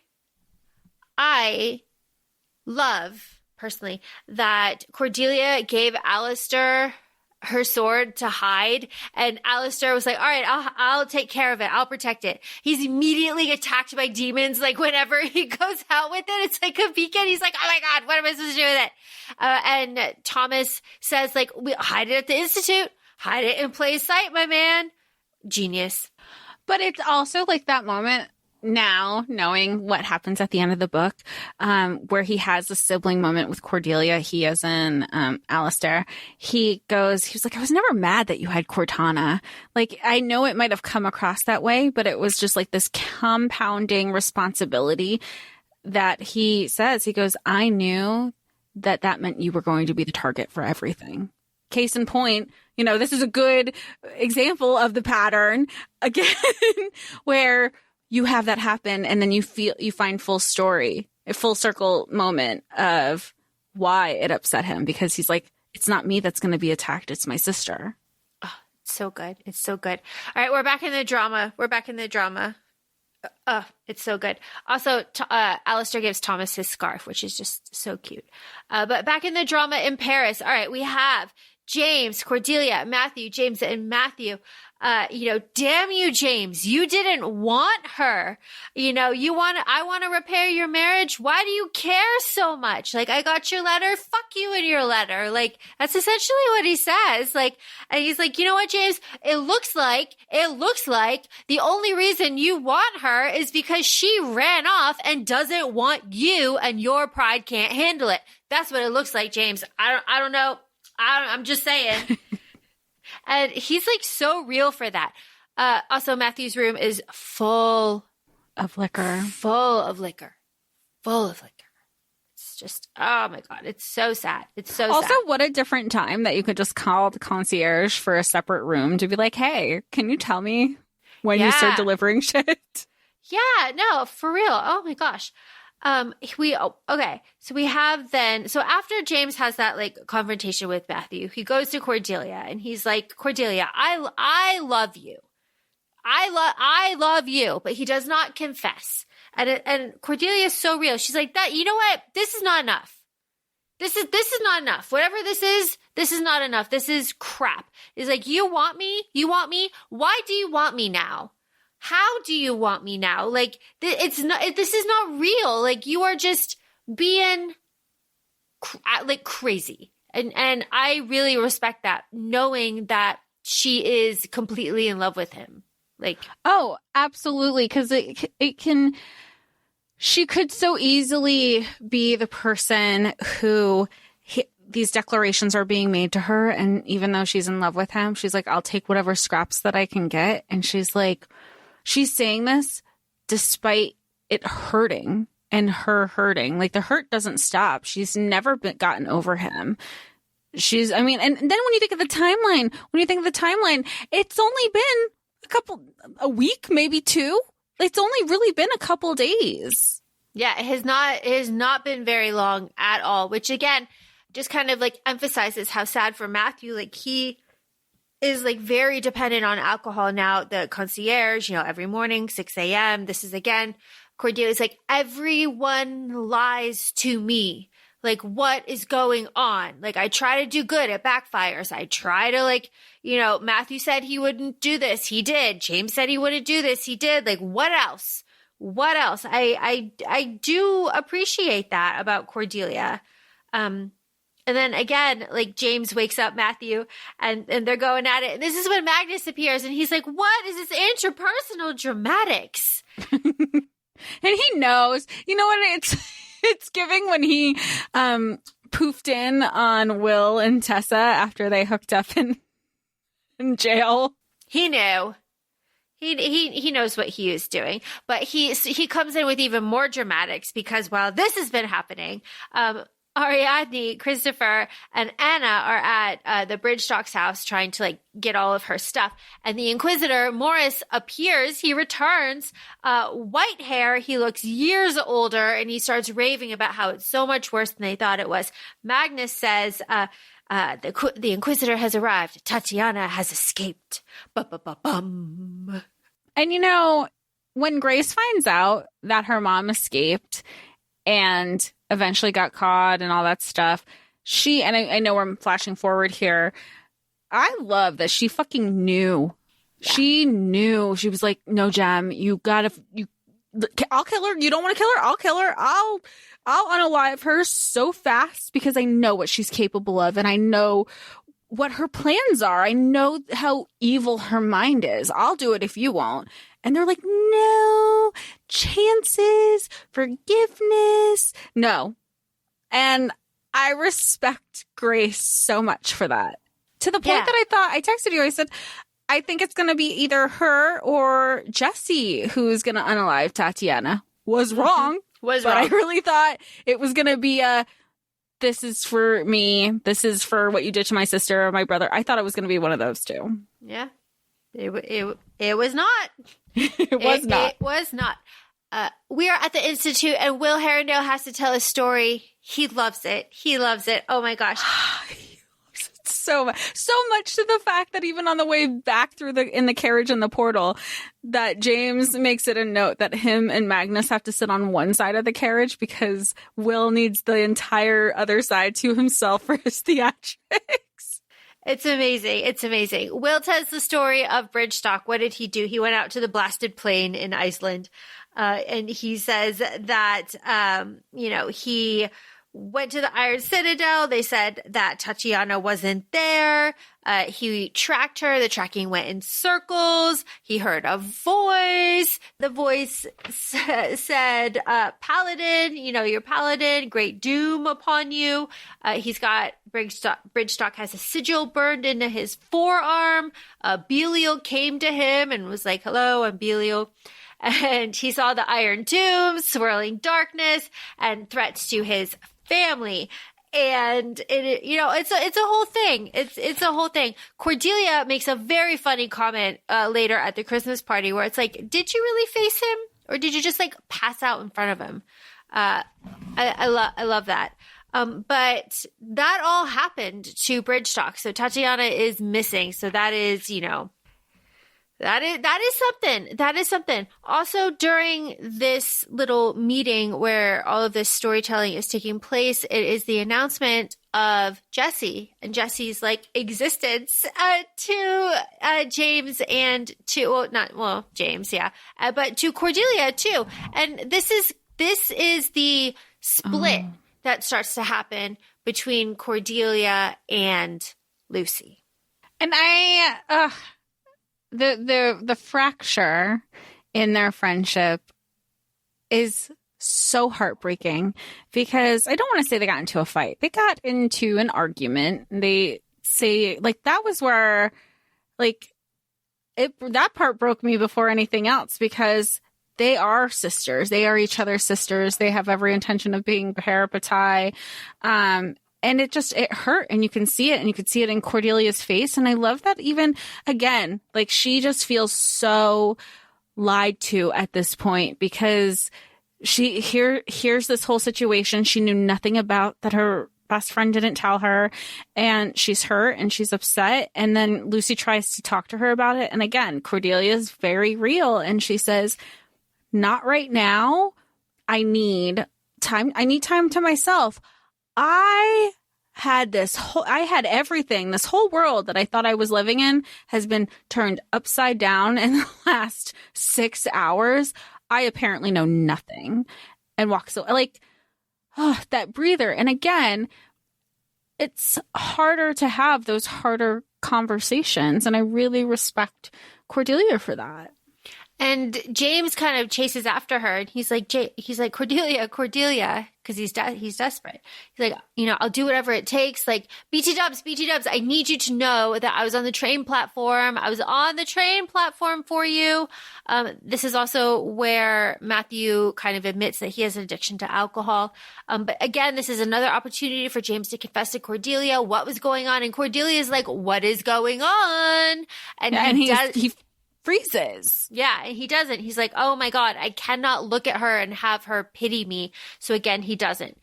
love personally that Cordelia gave Alistair her sword to hide, and Alistair was like, all right, I'll take care of it. I'll protect it. He's immediately attacked by demons. Like, whenever he goes out with it, it's like a beacon. He's like, oh my God, what am I supposed to do with it? And Thomas says, like, we hide it at the Institute. Hide it in plain sight, my man. Genius. But it's also like that moment now, knowing what happens at the end of the book, where he has a sibling moment with Cordelia, he as in Alistair. He was like, I was never mad that you had Cortana. Like, I know it might have come across that way, but it was just like this compounding responsibility that he says. He goes, I knew that meant you were going to be the target for everything. Case in point, this is a good example of the pattern again, where you have that happen, and then you find full story, a full circle moment of why it upset him, because he's like, it's not me that's going to be attacked. It's my sister. Oh, it's so good. It's so good. All right. We're back in the drama. It's so good. Also, Alistair gives Thomas his scarf, which is just so cute. But back in the drama in Paris. All right. We have James, Cordelia, Matthew, James and Matthew. Damn you, James, you didn't want her. I want to repair your marriage. Why do you care so much? Like, I got your letter. Fuck you and your letter. Like, that's essentially what he says. Like, and he's like, you know what, James? It looks like the only reason you want her is because she ran off and doesn't want you, and your pride can't handle it. That's what it looks like, James. I don't know. I'm just saying. And he's like so real for that. Also, Matthew's room is full of liquor. It's just, oh my God. It's so sad. It's so also, sad. what a different time that you could just call the concierge for a separate room to be like, hey, can you tell me when you start delivering shit? Yeah, no, for real. Oh my gosh. So we have so after James has that like confrontation with Matthew, he goes to Cordelia and he's like, Cordelia, I love you. I love you, but he does not confess. And Cordelia is so real. She's like, that, you know what? This is not enough. This is not enough. Whatever this is not enough. This is crap. It's like, you want me? Why do you want me now? How do you want me now? Like, this is not real. Like, you are just being like crazy. And I really respect that, knowing that she is completely in love with him. Like, oh, absolutely. Cause she could so easily be the person who these declarations are being made to her. And even though she's in love with him, she's like, I'll take whatever scraps that I can get. And she's like, she's saying this despite it hurting and her hurting. Like, the hurt doesn't stop. She's never gotten over him. she's, I mean, and then when you think of the timeline, it's only been a week, maybe 2. It's only really been a couple days. Yeah, it has not been very long at all, which again, just kind of like emphasizes how sad for Matthew. Like he is like very dependent on alcohol now. The concierge, every morning, 6 a.m. This is again, Cordelia's like, everyone lies to me. Like, what is going on? Like, I try to do good. It backfires. I try to Matthew said he wouldn't do this. He did. James said he wouldn't do this. He did. Like, what else? What else? I do appreciate that about Cordelia. And then again, like James wakes up Matthew and they're going at it. And this is when Magnus appears and he's like, what is this interpersonal dramatics? And he knows, what it's giving when he poofed in on Will and Tessa after they hooked up in jail. He knew. He knows what he is doing, but he comes in with even more dramatics because while this has been happening, Ariadne, Christopher, and Anna are at the Bridgestock's house trying to get all of her stuff. And the Inquisitor, Morris, appears. He returns, white hair. He looks years older and he starts raving about how it's so much worse than they thought it was. Magnus says, the Inquisitor has arrived. Tatiana has escaped. Ba-ba-ba-bum. And when Grace finds out that her mom escaped and eventually got caught and all that stuff, and I know we're flashing forward here, I love that she fucking knew. Yeah. She knew. She was like, no, Jem, I'll kill her. You don't want to kill her? I'll kill her. I'll unalive her so fast because I know what she's capable of and I know what her plans are. I know how evil her mind is. I'll do it if you won't. And they're like, no, chances, forgiveness, no. And I respect Grace so much for that. To the point that I texted you, I said, I think it's going to be either her or Jesse who's going to unalive Tatiana. Was wrong. But I really thought it was going to be this is for me. This is for what you did to my sister or my brother. I thought it was going to be one of those two. Yeah. It was not. It was not. It was not. We are at the Institute and Will Herondale has to tell a story. He loves it. He loves it. Oh my gosh. He loves it so much to the fact that even on the way back in the carriage in the portal, that James makes it a note that him and Magnus have to sit on one side of the carriage because Will needs the entire other side to himself for his theatrics. It's amazing. It's amazing. Will tells the story of Bridgestock. What did he do? He went out to the blasted plain in Iceland. And he says that, he went to the Iron Citadel. They said that Tatiana wasn't there. He tracked her. The tracking went in circles. He heard a voice. The voice said, Paladin, you're Paladin, great doom upon you. He's got Bridgestock has a sigil burned into his forearm. Beliel came to him and was like, hello, I'm Beliel. And he saw the Iron Doom, swirling darkness, and threats to his family. And it's a whole thing. It's a whole thing. Cordelia makes a very funny comment later at the Christmas party where it's like, did you really face him, or did you just pass out in front of him? I love that. But that all happened to Bridgestock. So Tatiana is missing. So that is, That is something. That is something. Also, during this little meeting where all of this storytelling is taking place, it is the announcement of Jesse and Jesse's existence to James and to James, yeah, but to Cordelia too. And this is the split that starts to happen between Cordelia and Lucy. And the fracture in their friendship is so heartbreaking because I don't want to say they got into a fight. They got into an argument. They say that was where that part broke me before anything else because they are sisters. They are each other's sisters. They have every intention of being parapatai. And it hurt, and you can see it, and you could see it in Cordelia's face. And I love that even, again, like she just feels so lied to at this point, because here's this whole situation she knew nothing about, that her best friend didn't tell her, and she's hurt and she's upset. And then Lucy tries to talk to her about it. And again, Cordelia is very real, and she says, not right now. I need time to myself. I had everything. This whole world that I thought I was living in has been turned upside down in the last 6 hours. I apparently know nothing. And walks away. Like, that breather. And again, it's harder to have those harder conversations. And I really respect Cordelia for that. And James kind of chases after her, and he's like, Cordelia, because he's desperate. He's like, I'll do whatever it takes. Like, BT Dubs, I need you to know that I was on the train platform. I was on the train platform for you. This is also where Matthew kind of admits that he has an addiction to alcohol. But again, this is another opportunity for James to confess to Cordelia what was going on. And Cordelia is like, what is going on? And he freezes. Yeah, and he doesn't. He's like, oh my God, I cannot look at her and have her pity me. So again, he doesn't.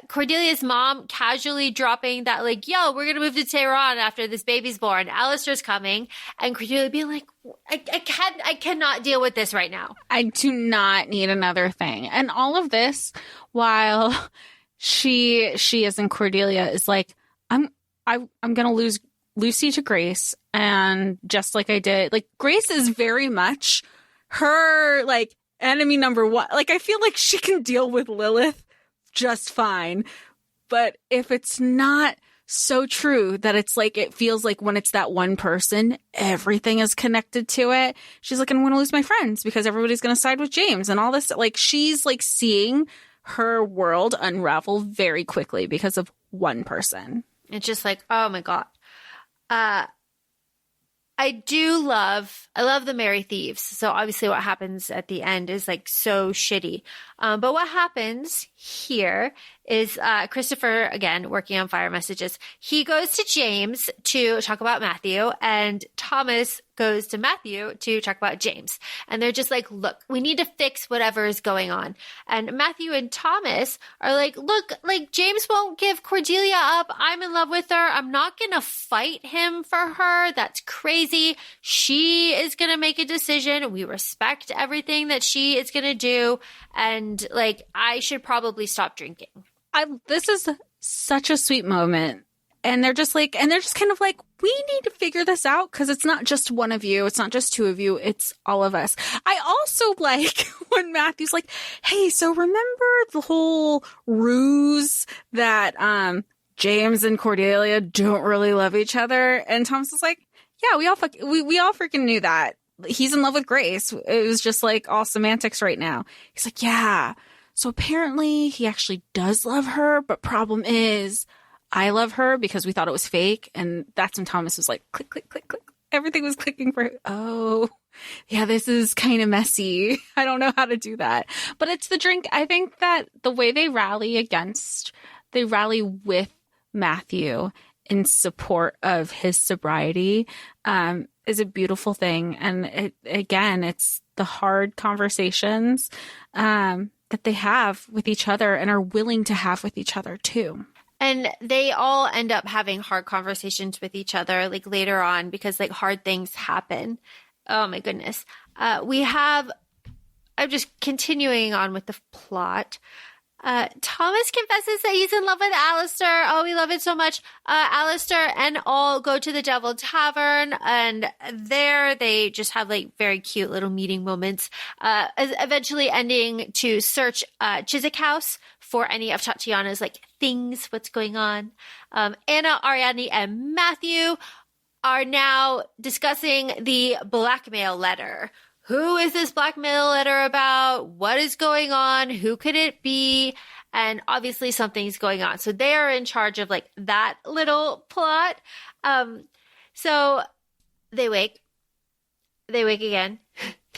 Cordelia's mom casually dropping that, like, yo, we're going to move to Tehran after this baby's born. Alistair's coming. And Cordelia being like, I cannot deal with this right now. I do not need another thing. And all of this while she is in Cordelia is like, I'm going to lose Lucy to Grace. And just like I did, like, Grace is very much her, like, enemy number one. Like, I feel like she can deal with Lilith just fine. But if it's not so true that it's like, it feels like when it's that one person, everything is connected to it. She's like, I'm going to lose my friends because everybody's going to side with James and all this. Like, she's like seeing her world unravel very quickly because of one person. It's just like, oh my God. I love the Merry Thieves. So obviously what happens at the end is like so shitty. But what happens here is Christopher, again, working on fire messages. He goes to James to talk about Matthew, and Thomas goes to Matthew to talk about James. And they're just like, look, we need to fix whatever is going on. And Matthew and Thomas are like, look, like, James won't give Cordelia up. I'm in love with her. I'm not going to fight him for her. That's crazy. She is going to make a decision. We respect everything that she is going to do. And like, I should probably stop drinking. This is such a sweet moment. And they're just kind of like, we need to figure this out because it's not just one of you. It's not just two of you. It's all of us. I also like when Matthew's like, hey, so remember the whole ruse that James and Cordelia don't really love each other? And Thomas is like, yeah, we all freaking knew that. He's in love with Grace. It was just like all semantics right now. He's like, yeah. So apparently he actually does love her, but problem is I love her because we thought it was fake. And that's when Thomas was like, click, click, click, click. Everything was clicking for, oh, yeah, this is kind of messy. I don't know how to do that. But it's the drink. I think that the way they rally with Matthew in support of his sobriety is a beautiful thing. And it's the hard conversations that they have with each other and are willing to have with each other too. And they all end up having hard conversations with each other, like, later on, because like hard things happen. Oh my goodness. I'm just continuing on with the plot. Thomas confesses that he's in love with Alistair. Oh, we love it so much. Alistair and all go to the Devil Tavern, and there they just have like very cute little meeting moments, eventually ending to search Chiswick House for any of Tatiana's like things, what's going on. Anna, Ariadne, and Matthew are now discussing the blackmail letter. Who is this blackmail letter about? What is going on? Who could it be? And obviously something's going on. So they are in charge of like that little plot. So they wake again.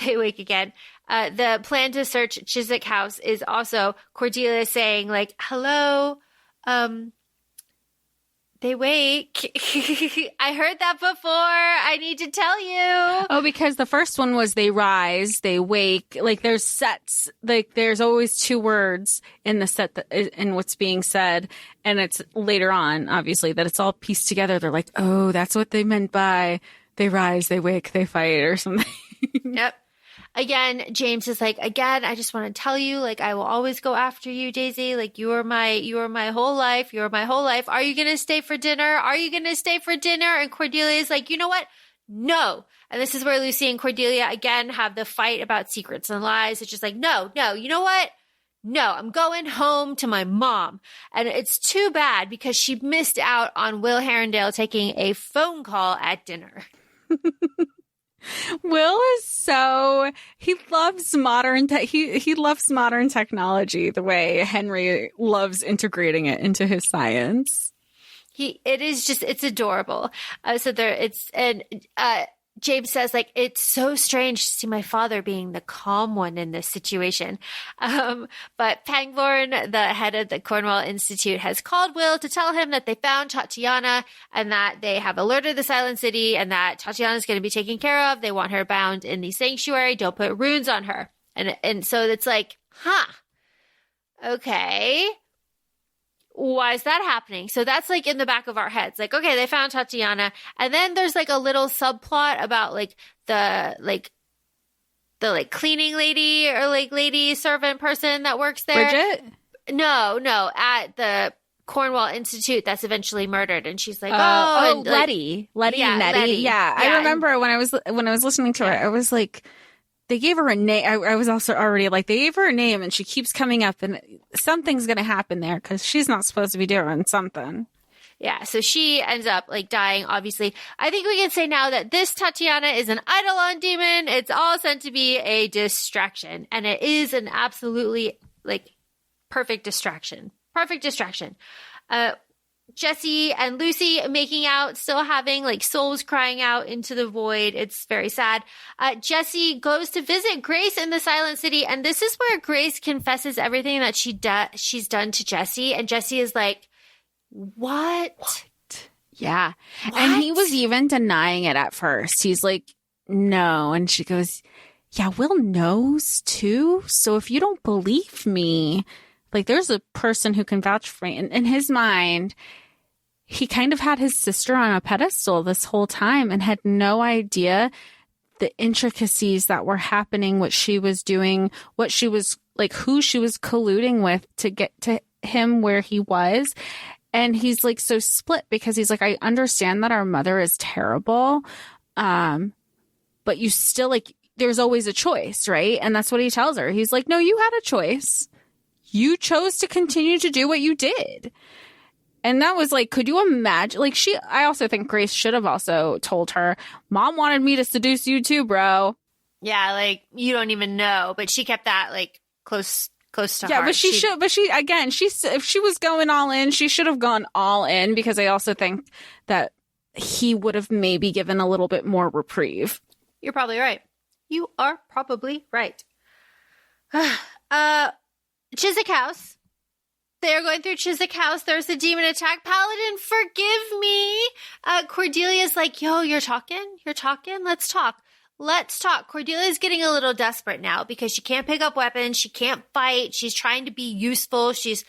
They wake again. The plan to search Chiswick House is also Cordelia saying like, hello, They wake. I heard that before. I need to tell you. Oh, because the first one was they rise, they wake. Like there's sets. Like there's always two words in the set that, in what's being said, and it's later on, obviously, that it's all pieced together. They're like, oh, that's what they meant by they rise, they wake, they fight, or something. Yep. Again, James is like, again, I just want to tell you, like, I will always go after you, Daisy. Like, you are my whole life. You are my whole life. Are you going to stay for dinner? Are you going to stay for dinner? And Cordelia is like, you know what? No. And this is where Lucy and Cordelia again have the fight about secrets and lies. It's just like, no, you know what? No, I'm going home to my mom. And it's too bad because she missed out on Will Herondale taking a phone call at dinner. Will is he loves modern he loves modern technology the way Henry loves integrating it into his science. It's adorable. James says, like, it's so strange to see my father being the calm one in this situation. But Pangborn, the head of the Cornwall Institute, has called Will to tell him that they found Tatiana and that they have alerted the Silent City and that Tatiana is going to be taken care of. They want her bound in the sanctuary. Don't put runes on her. And so it's like, okay. Why is that happening? So that's like in the back of our heads. Like, okay, they found Tatiana. And then there's like a little subplot about like the cleaning lady or like lady servant person that works there. Bridget? No, at the Cornwall Institute that's eventually murdered. And she's like, Letty. Letty and Nettie. Letty. Yeah. I remember when I was listening to it, I was like, they gave her a name. I was also already like, they gave her a name and she keeps coming up and something's going to happen there because she's not supposed to be doing something. Yeah. So she ends up like dying, obviously. I think we can say now that this Tatiana is an Eidolon demon. It's all sent to be a distraction. And it is an absolutely like perfect distraction. Jesse and Lucy making out, still having like souls crying out into the void. It's very sad. Jesse goes to visit Grace in the Silent City, and this is where Grace confesses everything that she's done to Jesse, and Jesse is like, "What?" Yeah, what? And he was even denying it at first. He's like, "No," and she goes, "Yeah, Will knows too. So if you don't believe me." Like, there's a person who can vouch for me. And in his mind, he kind of had his sister on a pedestal this whole time and had no idea the intricacies that were happening, what she was doing, what she was like, who she was colluding with to get to him where he was. And he's like so split because he's like, I understand that our mother is terrible. But you still like, there's always a choice, right? And that's what he tells her. He's like, no, you had a choice. You chose to continue to do what you did. And that was like, could you imagine? Like I also think Grace should have also told her, Mom wanted me to seduce you too, bro. Yeah, like you don't even know. But she kept that like close to heart. Yeah, but if she was going all in, she should have gone all in because I also think that he would have maybe given a little bit more reprieve. You're probably right. You are probably right. Chiswick House. They're going through Chiswick House. There's a demon attack. Paladin, forgive me. Cordelia's like, yo, you're talking? Let's talk. Cordelia's getting a little desperate now because she can't pick up weapons. She can't fight. She's trying to be useful. She's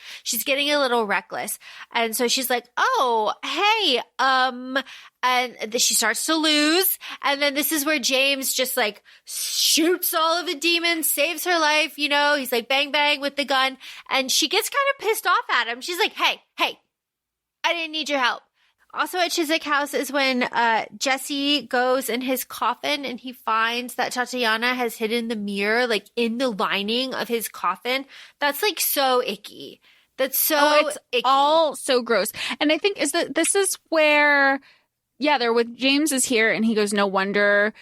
getting a little reckless. And so she's like, oh, hey, and she starts to lose. And then this is where James just like shoots all of the demons, saves her life. You know, he's like bang, bang with the gun. And she gets kind of pissed off at him. She's like, hey, I didn't need your help. Also at Chiswick House is when Jesse goes in his coffin and he finds that Tatiana has hidden the mirror like in the lining of his coffin. That's like so icky. That's so icky. All so gross. And I think this is where, yeah, they're with James is here and he goes, no wonder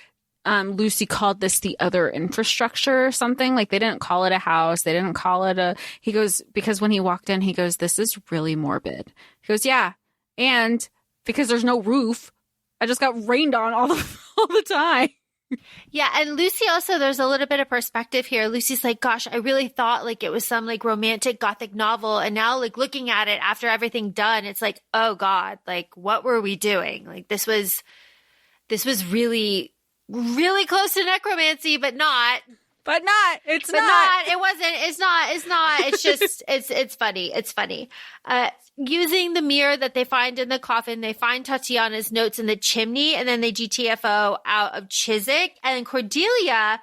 Lucy called this the other infrastructure or something. Like they didn't call it a house. They didn't call it he goes, because when he walked in, he goes, this is really morbid. He goes, yeah. And because there's no roof, I just got rained on all the time. Yeah, and Lucy also, there's a little bit of perspective here. Lucy's like, gosh, I really thought like it was some like romantic gothic novel. And now like looking at it after everything done, it's like, oh God, like what were we doing? Like this was really, really close to necromancy, but not. But not. It's but not. It wasn't. It's not. It's not. It's just, it's funny. It's funny. Using the mirror that they find in the coffin, they find Tatiana's notes in the chimney, and then they GTFO out of Chiswick. And then Cordelia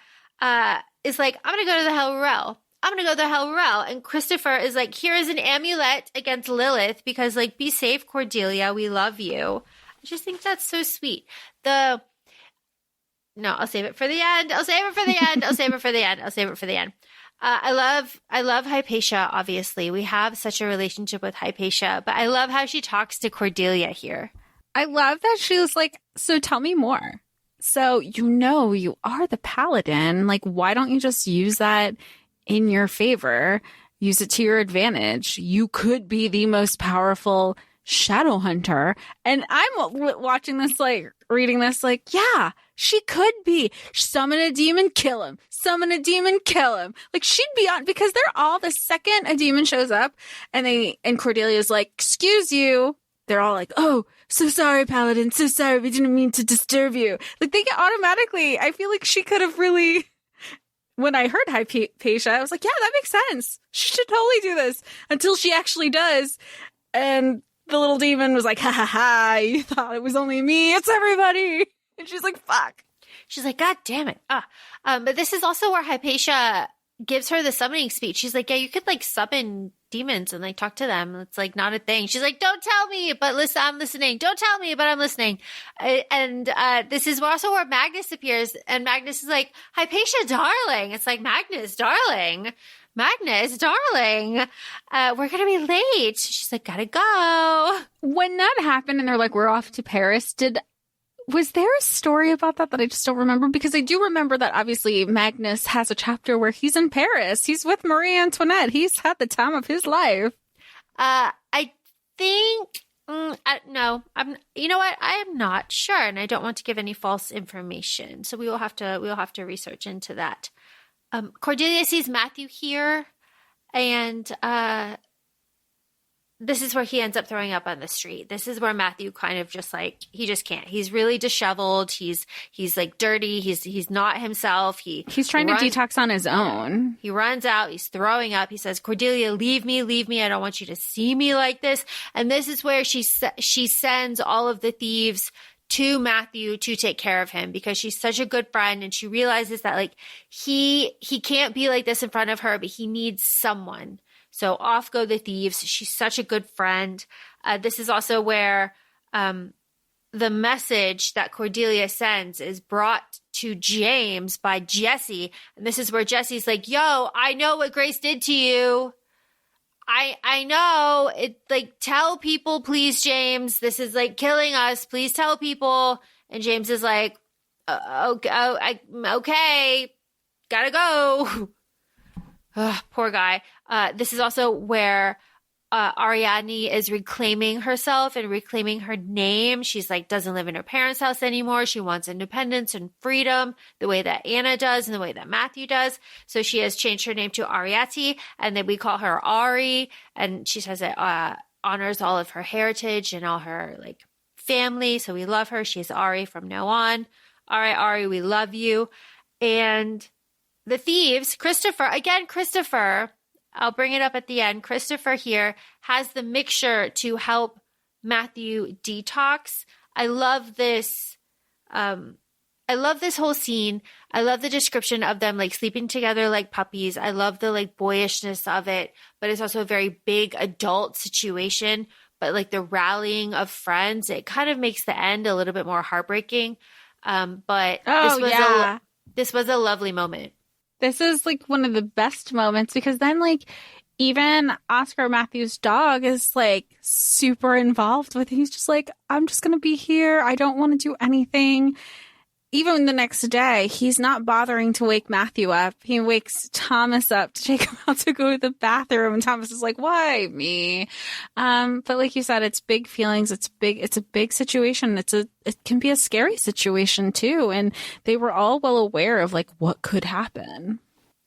is like, I'm going to go to the Hell Rel. I'm going to go to the Hell Rel. And Christopher is like, here is an amulet against Lilith because, like, be safe, Cordelia. We love you. I just think that's so sweet. No, I'll save it for the end. I'll save it for the end. I'll save it for the end. I'll save it for the end. I love Hypatia, obviously. We have such a relationship with Hypatia, but I love how she talks to Cordelia here. I love that she was like, so tell me more. So you are the paladin. Like, why don't you just use that in your favor? Use it to your advantage. You could be the most powerful Shadowhunter. And I'm watching this, like, reading this, like, yeah, she could be. Summon a demon, kill him. Summon a demon, kill him. Like, she'd be on, because they're all, the second a demon shows up and Cordelia's like, excuse you. They're all like, oh, so sorry, Paladin. So sorry. We didn't mean to disturb you. Like, they get automatically, I feel like she could have really, when I heard Hypatia, I was like, yeah, that makes sense. She should totally do this, until she actually does. And the little demon was like, ha ha ha, you thought it was only me. It's everybody. And she's like, fuck. She's like, God damn it. But this is also where Hypatia gives her the summoning speech. She's like, yeah, you could like summon demons and like talk to them. It's like not a thing. She's like, don't tell me, but listen, I'm listening. Don't tell me, but I'm listening. And this is also where Magnus appears. And Magnus is like, Hypatia, darling. It's like, Magnus, darling. Magnus, darling, we're going to be late. She's like, gotta go. When that happened and they're like, we're off to Paris, was there a story about that I just don't remember? Because I do remember that obviously Magnus has a chapter where he's in Paris. He's with Marie Antoinette. He's had the time of his life. I think, no, you know what? I am not sure. And I don't want to give any false information. So we will have to research into that. Cordelia sees Matthew here, and this is where he ends up throwing up on the street. This is where Matthew kind of just like, he just can't. He's really disheveled. He's like dirty. He's not himself. He's trying to detox on his own. He runs out. He's throwing up. He says, Cordelia, leave me. I don't want you to see me like this. And this is where she sends all of the thieves to Matthew to take care of him, because she's such a good friend, and she realizes that like he can't be like this in front of her, but he needs someone. So off go the thieves. She's such a good friend. This is also where the message that Cordelia sends is brought to James by Jesse. And this is where Jesse's like, yo, I know what Grace did to you. I know it, like, tell people, please, James, this is like killing us. Please tell people. And James is like, okay, gotta go. Ugh, poor guy. This is also where Ariadne is reclaiming herself and reclaiming her name. She's like, doesn't live in her parents' house anymore. She wants independence and freedom the way that Anna does and the way that Matthew does. So she has changed her name to Ariati, and then we call her Ari. And she says it honors all of her heritage and all her like family. So we love her. She's Ari from now on. All right, Ari, we love you. And the thieves, Christopher, I'll bring it up at the end. Christopher here has the mixture to help Matthew detox. I love this. I love this whole scene. I love the description of them like sleeping together like puppies. I love the like boyishness of it, but it's also a very big adult situation. But like the rallying of friends, it kind of makes the end a little bit more heartbreaking. But this was a lovely moment. This is like one of the best moments, because then like even Oscar Matthews' dog is like super involved with it. He's just like, I'm just going to be here. I don't want to do anything. even the next day, he's not bothering to wake Matthew up. He wakes Thomas up to take him out to go to the bathroom. And Thomas is like, why me? But like you said, it's big feelings. It's a big situation. It can be a scary situation too. And they were all well aware of like what could happen.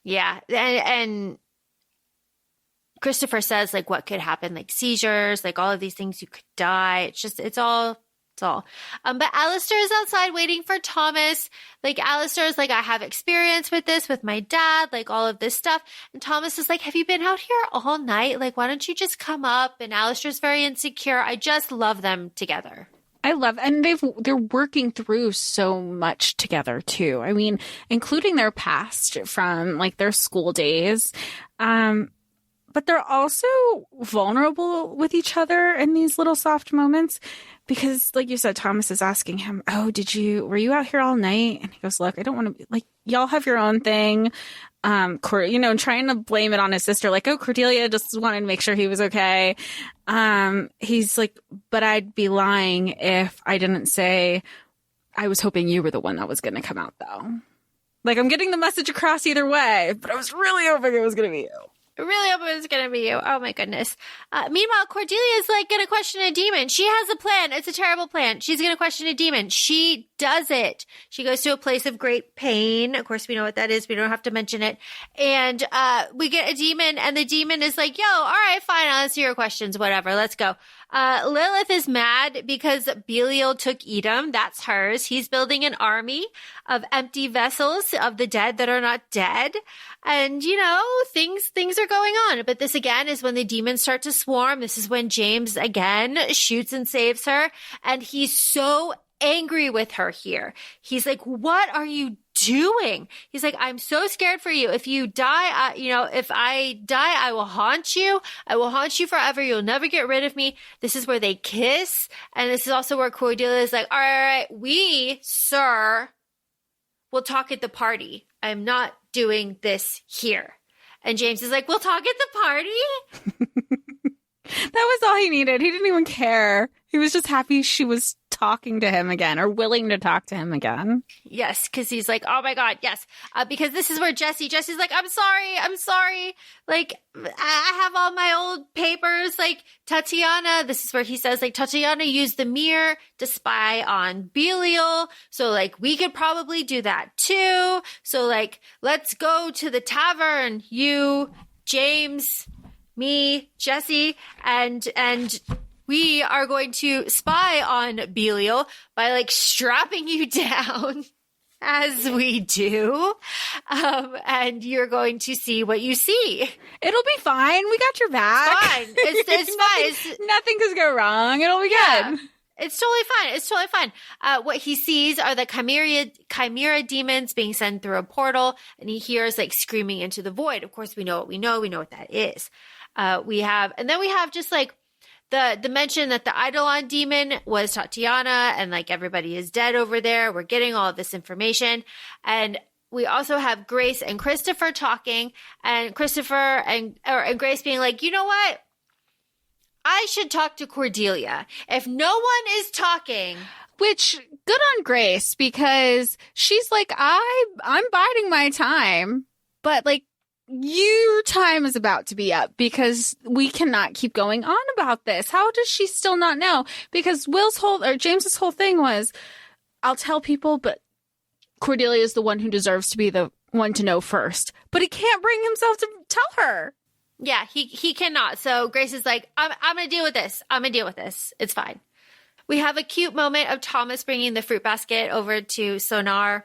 Yeah. And Christopher says like what could happen, like seizures, like all of these things, you could die. It's all. But Alistair is outside waiting for Thomas. Like Alistair is like, I have experience with this with my dad, like all of this stuff. And Thomas is like, have you been out here all night? Like, why don't you just come up? And Alistair's very insecure. I just love them together. And they're working through so much together too. I mean, including their past from like their school days. But they're also vulnerable with each other in these little soft moments because, like you said, Thomas is asking him, oh, were you out here all night? And he goes, look, I don't want to be like, y'all have your own thing. Trying to blame it on his sister, like, oh, Cordelia just wanted to make sure he was okay. He's like, but I'd be lying if I didn't say I was hoping you were the one that was going to come out, though. Like, I'm getting the message across either way, but I was really hoping it was going to be you. Really hope it was going to be you. Oh, my goodness. Meanwhile, Cordelia is like going to question a demon. She has a plan. It's a terrible plan. She's going to question a demon. She does it. She goes to a place of great pain. Of course, we know what that is. We don't have to mention it. And we get a demon, and the demon is like, yo, all right, fine. I'll answer your questions. Whatever. Let's go. Lilith is mad because Beliel took Edom. That's hers. He's building an army of empty vessels of the dead that are not dead. And, things are going on. But this, again, is when the demons start to swarm. This is when James, again, shoots and saves her. And he's so angry with her here. He's like, what are you doing? He's like, I'm so scared for you. If you die, if I die, I will haunt you. I will haunt you forever. You'll never get rid of me. This is where they kiss. And this is also where Cordelia is like, all right, we, sir, will talk at the party. I'm not doing this here. And James is like, we'll talk at the party? That was all he needed. He didn't even care. He was just happy she was talking to him again or willing to talk to him again. Yes, because he's like, oh my God, yes. Because this is where Jesse's like, I'm sorry. Like, I have all my old papers. Like, Tatiana, this is where he says, like, Tatiana used the mirror to spy on Beliel. So, like, we could probably do that too. So, like, let's go to the tavern. You, James, me, Jesse, and we are going to spy on Beliel by like strapping you down as we do. And you're going to see what you see. It'll be fine. We got your back. It's fine. Nothing could go wrong. It'll be good. It's totally fine. What he sees are the chimera demons being sent through a portal, and he hears like screaming into the void. Of course, we know what that is. We have just like the mention that the Eidolon demon was Tatiana, and like everybody is dead over there. We're getting all of this information. And we also have Grace and Christopher talking, and Christopher and Grace being like, you know what? I should talk to Cordelia. If no one is talking. Which, good on Grace, because she's like, I'm biding my time, but like, your time is about to be up because we cannot keep going on about this. How does she still not know? Because James's whole thing was, I'll tell people, but Cordelia is the one who deserves to be the one to know first. But he can't bring himself to tell her. Yeah, he cannot. So Grace is like, I'm going to deal with this. It's fine. We have a cute moment of Thomas bringing the fruit basket over to Sonar.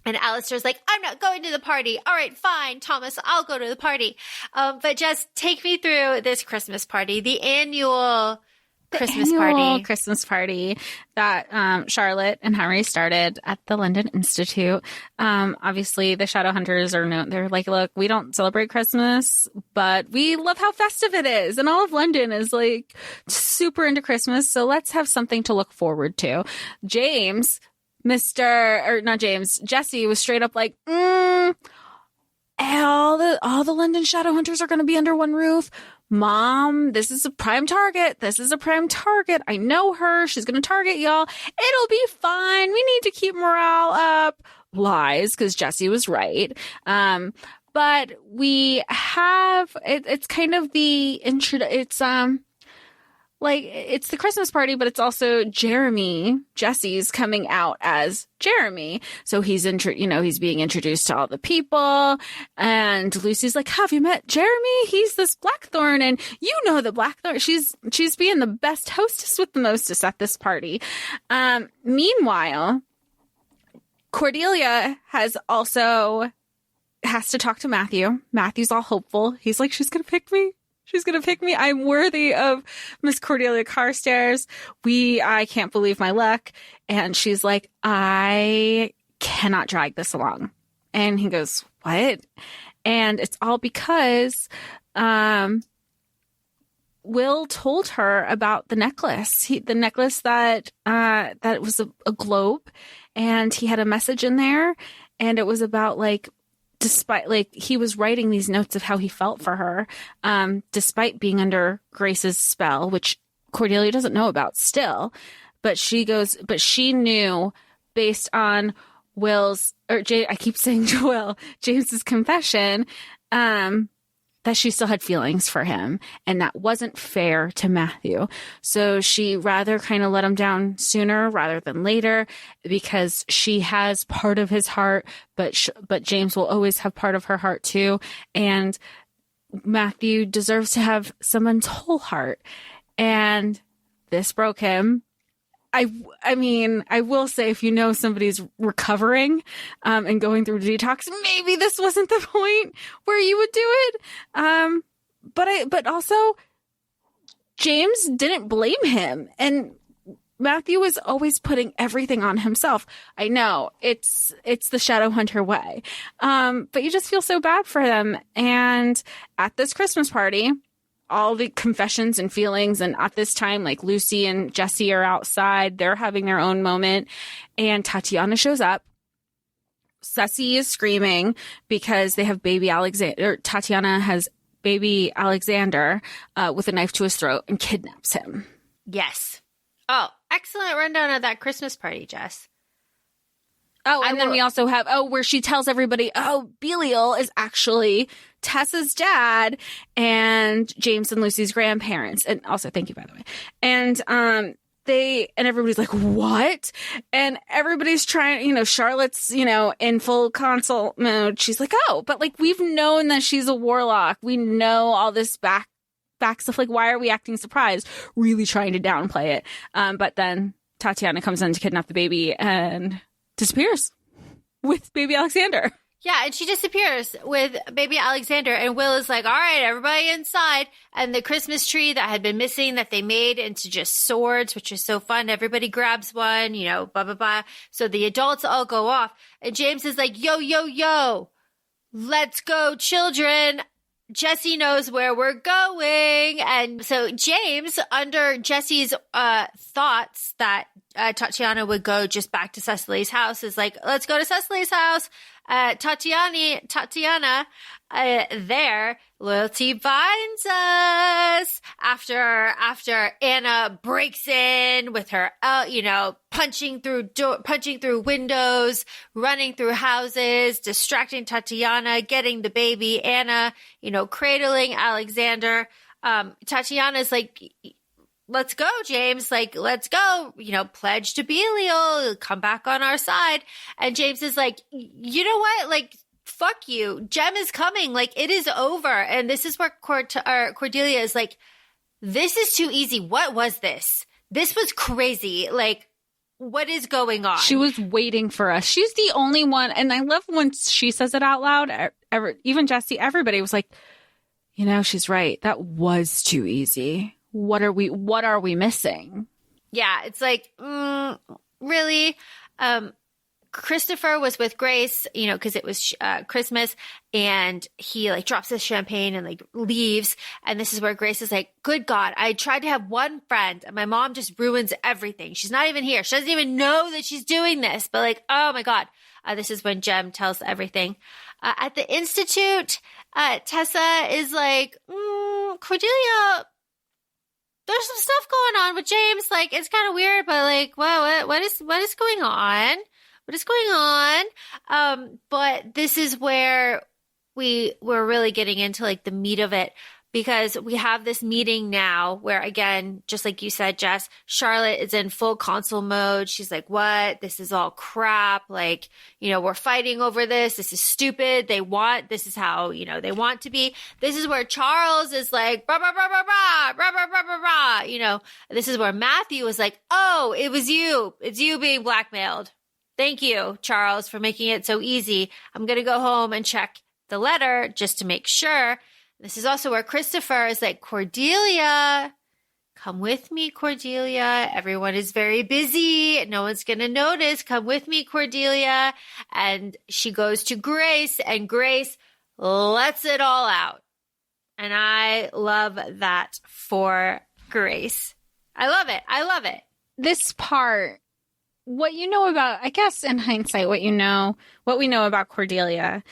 And Alistair's like, I'm not going to the party. All right, fine, Thomas, I'll go to the party. But just take me through this Christmas party, the annual Christmas party that Charlotte and Henry started at the London Institute. Obviously, the Shadowhunters are known. They're like, look, we don't celebrate Christmas, but we love how festive it is. And all of London is like super into Christmas. So let's have something to look forward to. Jesse was straight up like, all the London Shadowhunters are going to be under one roof. Mom, this is a prime target. This is a prime target. I know her. She's going to target y'all. It'll be fine. We need to keep morale up. Lies, because Jesse was right. But we have, it's kind of the intro, it's the Christmas party, but it's also Jesse's coming out as Jeremy. So he's he's being introduced to all the people, and Lucy's like, have you met Jeremy? He's this Blackthorn, and you know the Blackthorn. She's being the best hostess with the mostest at this party. Meanwhile, Cordelia has to talk to Matthew. Matthew's all hopeful. He's like, she's going to pick me. She's going to pick me. I'm worthy of Miss Cordelia Carstairs. I can't believe my luck. And she's like, I cannot drag this along. And he goes, what? And it's all because Will told her about the necklace. The necklace that was a globe, and he had a message in there, and it was about despite he was writing these notes of how he felt for her, despite being under Grace's spell, which Cordelia doesn't know about still. But she knew based on James's confession, that she still had feelings for him, and that wasn't fair to Matthew. So she rather kind of let him down sooner rather than later, because she has part of his heart, but James will always have part of her heart too. And Matthew deserves to have someone's whole heart. And this broke him. I mean, I will say, if you know somebody's recovering and going through detox, maybe this wasn't the point where you would do it. But also, James didn't blame him, and Matthew was always putting everything on himself. I know it's the Shadowhunter way, but you just feel so bad for them. And at this Christmas party, all the confessions and feelings, and at this time, Lucy and Jesse are outside. They're having their own moment, and Tatiana shows up. Ceci is screaming because they have baby Alexander. Tatiana has baby Alexander with a knife to his throat and kidnaps him. Yes. Oh, excellent rundown of that Christmas party, Jess. Oh, and then we also have, where she tells everybody, Beliel is actually Tessa's dad and James and Lucy's grandparents. And also, thank you, by the way. And everybody's like, what? And everybody's trying, Charlotte's, in full console mode. She's like, but we've known that she's a warlock. We know all this back stuff. Why are we acting surprised? Really trying to downplay it. But then Tatiana comes in to kidnap the baby and disappears with baby Alexander. Yeah, and she disappears with baby Alexander, and Will is like, all right, everybody inside. And the Christmas tree that had been missing, that they made into just swords, which is so fun. Everybody grabs one, blah, blah, blah. So the adults all go off. And James is like, yo, let's go, children. Jesse knows where we're going. And so James, under Jesse's thoughts that Tatiana would go just back to Cecily's house, is like, let's go to Cecily's house. Tatiana, there, loyalty binds us. After Anna breaks in with her, punching through windows, running through houses, distracting Tatiana, getting the baby. Anna, cradling Alexander. Tatiana's like, let's go, James. Let's go. Pledge to Beliel. Come back on our side. And James is like, you know what? Fuck you. Jem is coming. It is over. And this is where Cordelia is like, this is too easy. What was this? This was crazy. What is going on? She was waiting for us. She's the only one. And I love when she says it out loud. Even Jesse, everybody was like, she's right. That was too easy. What are we missing? Yeah, it's like, really? Christopher was with Grace, because it was Christmas, and he drops his champagne and leaves. And this is where Grace is like, good God, I tried to have one friend and my mom just ruins everything. She's not even here. She doesn't even know that she's doing this, but oh my God. This is when Jem tells everything. At the Institute, Tessa is like, Cordelia, there's some stuff going on with James. Like, it's kind of weird, but like, what is going on? What is going on? But this is where we're really getting into like the meat of it, because we have this meeting now where, again, just like you said, Jess, Charlotte is in full console mode. She's like, what? This is all crap. Like, we're fighting over this. This is stupid. This is how, they want to be. This is where Charles is like, rah, rah, rah, rah, rah, rah, rah, rah, rah, rah. This is where Matthew was like, oh, it was you. It's you being blackmailed. Thank you, Charles, for making it so easy. I'm going to go home and check the letter just to make sure. This is also where Christopher is like, Cordelia, come with me, Cordelia. Everyone is very busy. No one's going to notice. Come with me, Cordelia. And she goes to Grace, and Grace lets it all out. And I love that for Grace. I love it. I love it. This part, what you know about, I guess in hindsight, what we know about Cordelia,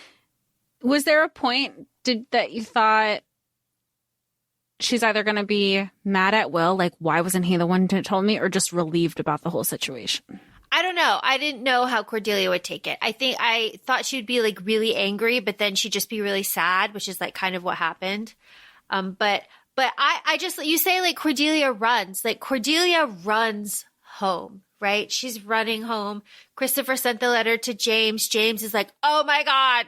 was there a point that you thought she's either going to be mad at Will, like, why wasn't he the one who told me, or just relieved about the whole situation? I don't know. I didn't know how Cordelia would take it. I thought she'd be like really angry, but then she'd just be really sad, which is like kind of what happened. But I just, you say like Cordelia runs home, right? She's running home. Christopher sent the letter to James. James is like, oh my God.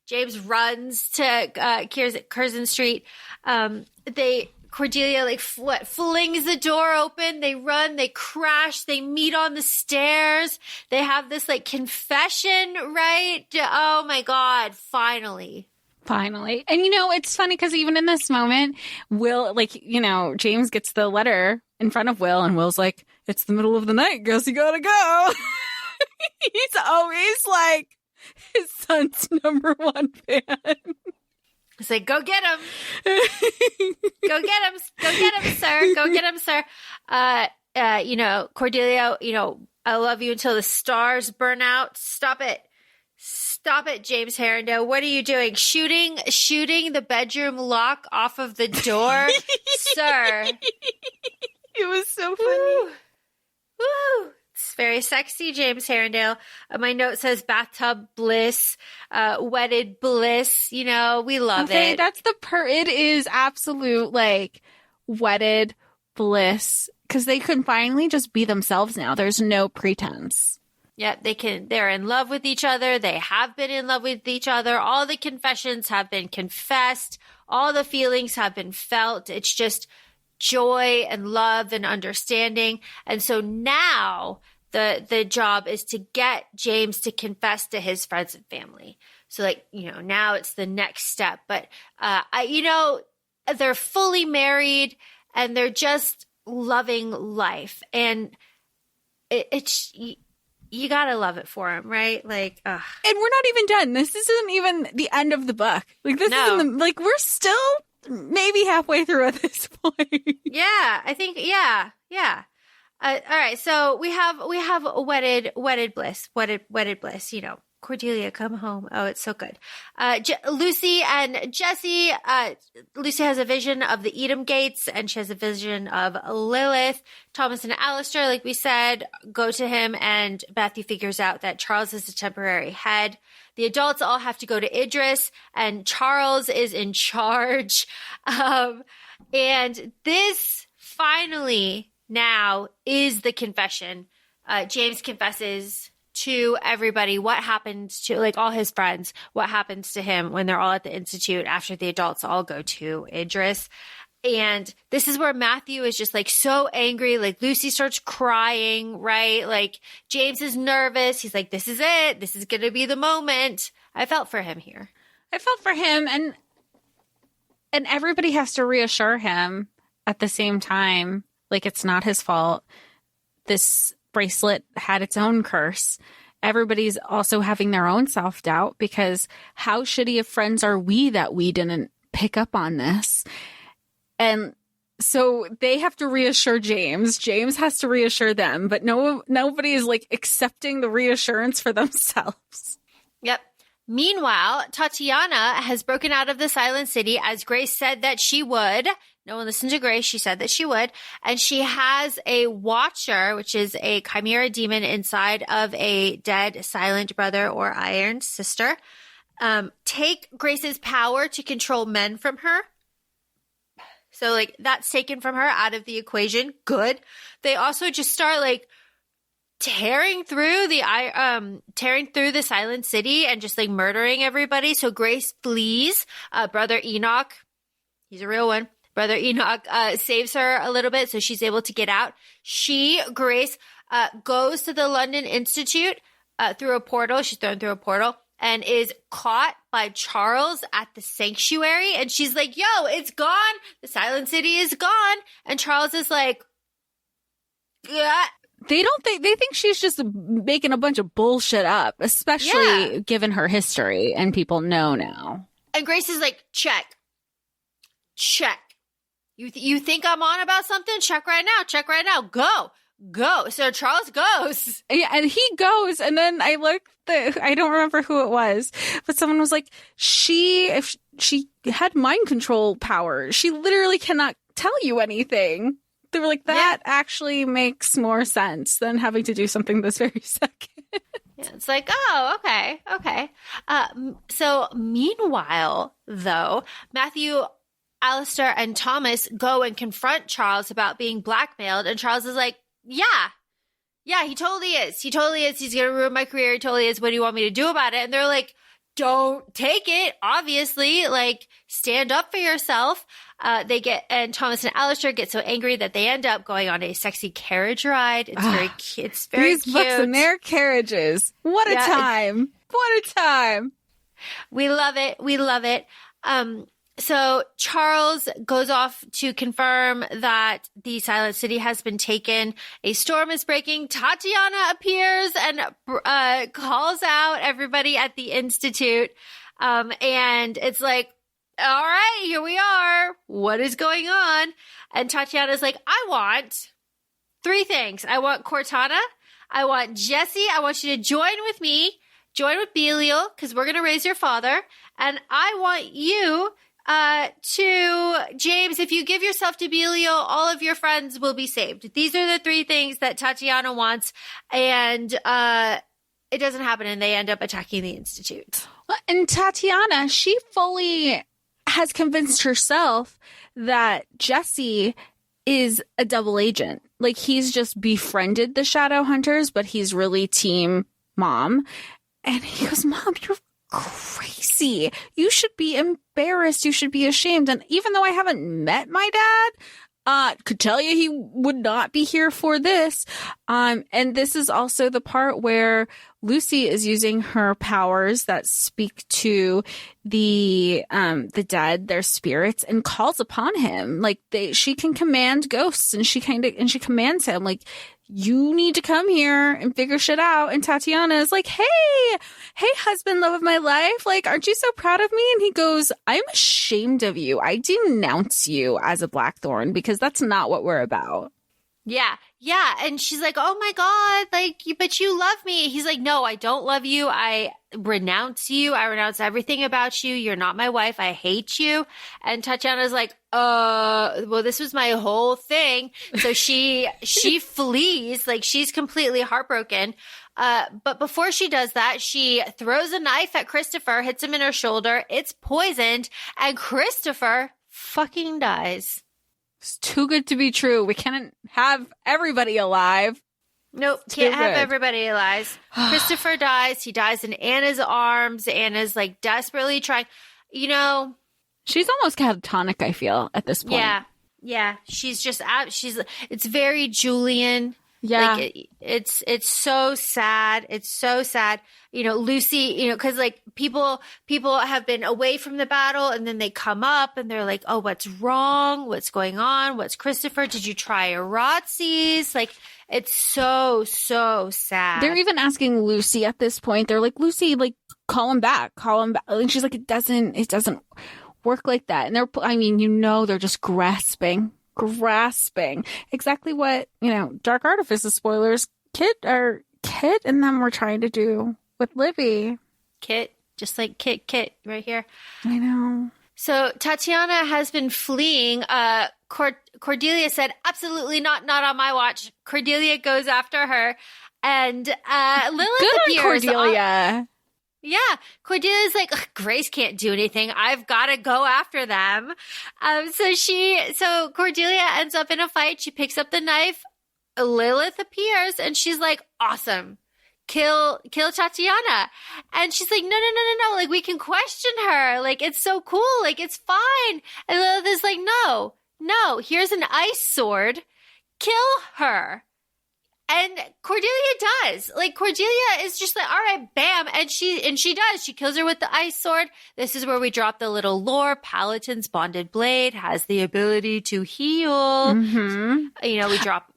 James runs to Curzon Street. Cordelia like flings the door open. They run, they crash, they meet on the stairs. They have this like confession, right? Oh my God, finally. And it's funny because even in this moment, Will, James gets the letter in front of Will, and Will's like, it's the middle of the night, guess you gotta go. He's always like his son's number one fan. It's like, go get him. Go get him. Go get him, sir. Go get him, sir. Cordelia, I love you until the stars burn out. Stop it. Stop it, James Herondale. What are you doing? Shooting the bedroom lock off of the door? Sir. It was so funny. Woo. Woo. It's very sexy, James Herondale. My note says bathtub bliss, wedded bliss. We love it. That's it is absolute like wedded bliss, because they can finally just be themselves now. There's no pretense. Yeah, they're in love with each other. They have been in love with each other. All the confessions have been confessed. All the feelings have been felt. It's just joy and love and understanding. And so now the job is to get James to confess to his friends and family. So now it's the next step. But, they're fully married and they're just loving life. And it's, you gotta love it for him, right? Like, ugh. And we're not even done. This isn't even the end of the book. We're still maybe halfway through at this point. Yeah, I think, yeah. All right, so we have wedded bliss, wedded bliss. Cordelia, come home. Oh, it's so good. Lucy and Jesse. Lucy has a vision of the Edom Gates, and she has a vision of Lilith. Thomas and Alistair, like we said, go to him, and Matthew figures out that Charles is a temporary head. The adults all have to go to Idris, and Charles is in charge. And this finally now is the confession. James confesses to everybody what happens to, like, all his friends, what happens to him when they're all at the Institute after the adults all go to Idris. And this is where Matthew is just like so angry. Like, Lucy starts crying, right? Like, James is nervous. He's like, this is it. This is going to be the moment. I felt for him here. I felt for him. And everybody has to reassure him at the same time. Like, it's not his fault. This bracelet had its own curse. Everybody's also having their own self-doubt, because how shitty of friends are we that we didn't pick up on this? And so they have to reassure James. James has to reassure them, but nobody is like accepting the reassurance for themselves. Yep. Meanwhile, Tatiana has broken out of the Silent City, as Grace said that she would. No one listened to Grace. She said that she would. And she has a Watcher, which is a chimera demon inside of a dead silent brother or iron sister, take Grace's power to control men from her. So, like, that's taken from her out of the equation. Good. They also just start, like, tearing through the Silent City and just, like, murdering everybody. So Grace flees. Brother Enoch, he's a real one. Brother Enoch saves her a little bit, so she's able to get out. Grace, goes to the London Institute through a portal. She's thrown through a portal and is caught by Charles at the sanctuary. And she's like, yo, it's gone. The Silent City is gone. And Charles is like, yeah. They think she's just making a bunch of bullshit up, especially given her history and people know now. And Grace is like, check. You think I'm on about something? Check right now. Go. So Charles goes. Yeah, and he goes, and then I don't remember who it was, but someone was like, if she had mind control power, she literally cannot tell you anything. They were like, that actually makes more sense than having to do something this very second. Yeah, it's like, oh, okay. So meanwhile, though, Matthew, Alistair, and Thomas go and confront Charles about being blackmailed, and Charles is like, yeah, he totally is. He's going to ruin my career. He totally is. What do you want me to do about it? And they're like, don't take it. Obviously, like, stand up for yourself. And Thomas and Alistair get so angry that they end up going on a sexy carriage ride. It's very cute. These books and their carriages. What a time. We love it. So Charles goes off to confirm that the Silent City has been taken. A storm is breaking. Tatiana appears and calls out everybody at the Institute. And it's like, all right, here we are. What is going on? And Tatiana's like, I want 3 things. I want Cortana. I want Jesse. I want you to join with me. Join with Beliel, because we're going to raise your father. And I want you to James, if you give yourself to Beliel, all of your friends will be saved. These are the 3 things that Tatiana wants. And it doesn't happen, and they end up attacking the Institute. Well, and Tatiana, she fully has convinced herself that Jesse is a double agent. Like, he's just befriended the Shadowhunters, but he's really team mom. And he goes, Mom, you're crazy. You should be embarrassed. You should be ashamed. And even though I haven't met my dad, could tell you he would not be here for this. And this is also the part where Lucy is using her powers that speak to the dead, their spirits, and calls upon him. Like, she can command ghosts, and she commands him, like, you need to come here and figure shit out. And Tatiana is like, hey, husband, love of my life. Like, aren't you so proud of me? And he goes, I'm ashamed of you. I denounce you as a Blackthorn, because that's not what we're about. Yeah. And she's like, oh my God, like, but you love me. He's like, no, I don't love you. I renounce you. I renounce everything about you. You're not my wife. I hate you. And Tatiana's like, well, this was my whole thing. So she flees, like, she's completely heartbroken. But before she does that, she throws a knife at Christopher, hits him in her shoulder. It's poisoned, and Christopher fucking dies. It's too good to be true. We can't have everybody alive. Nope, can't have everybody alive. Christopher dies. He dies in Anna's arms. Anna's, like, desperately trying, She's almost catatonic, I feel, at this point. Yeah. She's just it's very Julian. Yeah. Like, it's so sad. It's so sad. Lucy, because, like, people have been away from the battle, and then they come up and they're like, oh, what's wrong? What's going on? What's Christopher? Did you try a Rotsies? Like, it's so, so sad. They're even asking Lucy at this point. They're like, Lucy, like, call him back. And she's like, it doesn't work like that. And they're just grasping exactly what, Dark Artifices spoilers, Kit and them were trying to do with Livy. Kit just like Kit right here. I know. So Tatiana has been fleeing. Cordelia said, absolutely not on my watch. Cordelia goes after her. And Lilith Good appears. on Cordelia. Yeah. Cordelia's like, Grace can't do anything. I've got to go after them. So Cordelia ends up in a fight. She picks up the knife. Lilith appears and she's like, awesome. Kill Tatiana. And she's like, no. Like, we can question her. Like, it's so cool. Like, it's fine. And Lilith is like, no. Here's an ice sword. Kill her. And Cordelia does. Like, Cordelia is just like, all right, bam. And she does. She kills her with the ice sword. This is where we drop the little lore. Paladin's bonded blade has the ability to heal. Mm-hmm. We drop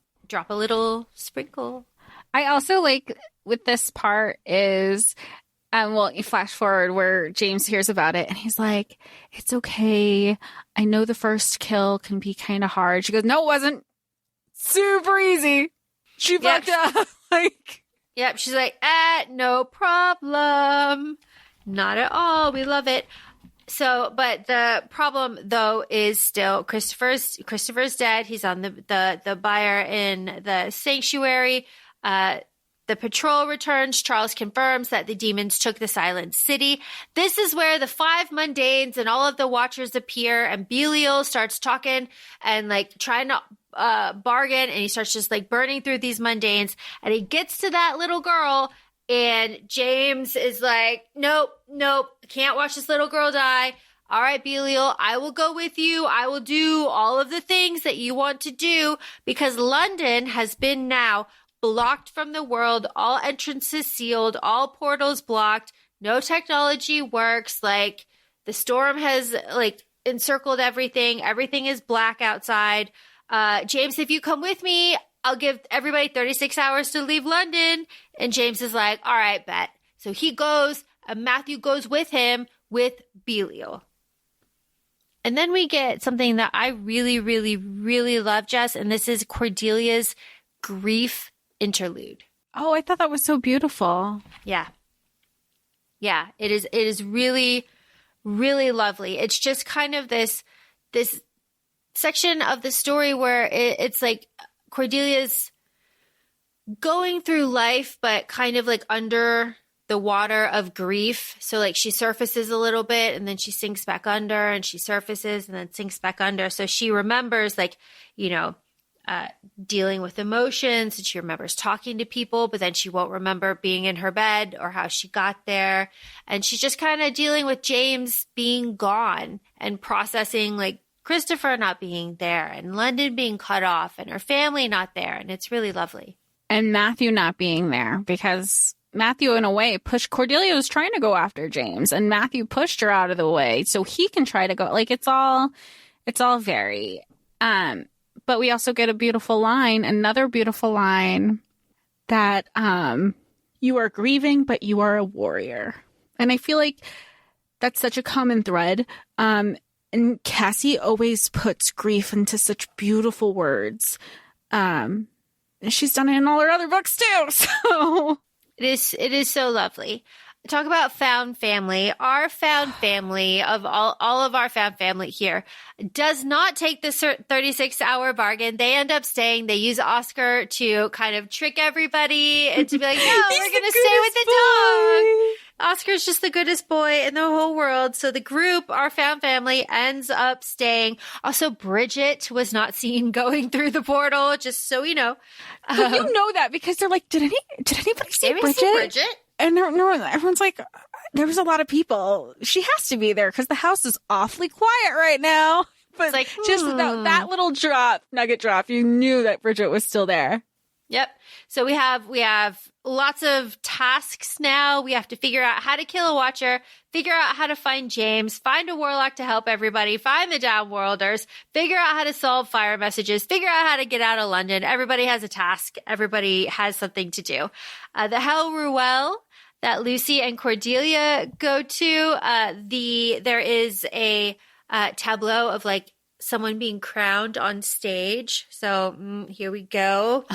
a little sprinkle. I also like with this part is, you flash forward where James hears about it and he's like, it's okay. I know the first kill can be kind of hard. She goes, no, it wasn't. Super easy. She fucked up. Yep. She's like, no problem. Not at all. We love it. So, but the problem though is still Christopher's dead. He's on the buyer in the sanctuary. The patrol returns. Charles confirms that the demons took the Silent City. This is where the 5 mundanes and all of the watchers appear, and Beliel starts talking and like trying to bargain, and he starts just like burning through these mundanes, and he gets to that little girl, and James is like, nope, can't watch this little girl die. All right, Beliel, I will go with you. I will do all of the things that you want to do, because London has been now blocked from the world, all entrances sealed, all portals blocked, no technology works, like the storm has like encircled everything is black outside. James, if you come with me, I'll give everybody 36 hours to leave London. And James is like, all right, bet. So he goes, and Matthew goes with him with Beliel. And then we get something that I really, really, really love, Jess, and this is Cordelia's grief interlude. Oh, I thought that was so beautiful. Yeah. It is really, really lovely. It's just kind of this section of the story where it's like Cordelia's going through life, but kind of like under the water of grief. So like she surfaces a little bit and then she sinks back under, and she surfaces and then sinks back under. So she remembers like, dealing with emotions, and she remembers talking to people, but then she won't remember being in her bed or how she got there. And she's just kind of dealing with James being gone and processing like Christopher not being there and London being cut off and her family not there. And it's really lovely. And Matthew not being there, because Matthew in a way pushed, Cordelia was trying to go after James and Matthew pushed her out of the way so he can try to go. Like it's all very, but we also get another beautiful line that you are grieving, but you are a warrior. And I feel like that's such a common thread. And Cassie always puts grief into such beautiful words. And she's done it in all her other books too. So it is so lovely. Talk about found family. Our found family of all of our found family here does not take the 36-hour bargain. They end up staying. They use Oscar to kind of trick everybody and to be like, no, we're going to stay with the dog. Oscar's just the goodest boy in the whole world. So the group, our found family, ends up staying. Also, Bridget was not seen going through the portal, just so you know. But you know that because they're like, did anybody see Bridget? And everyone's like, there was a lot of people. She has to be there because the house is awfully quiet right now. But it's like, just that little nugget drop, you knew that Bridget was still there. Yep. So we have lots of tasks now. We have to figure out how to kill a watcher, figure out how to find James, find a warlock to help everybody, find the downworlders, figure out how to solve fire messages, figure out how to get out of London. Everybody has a task. Everybody has something to do. The Hell Ruel that Lucy and Cordelia go to, there is a tableau of like someone being crowned on stage. So here we go.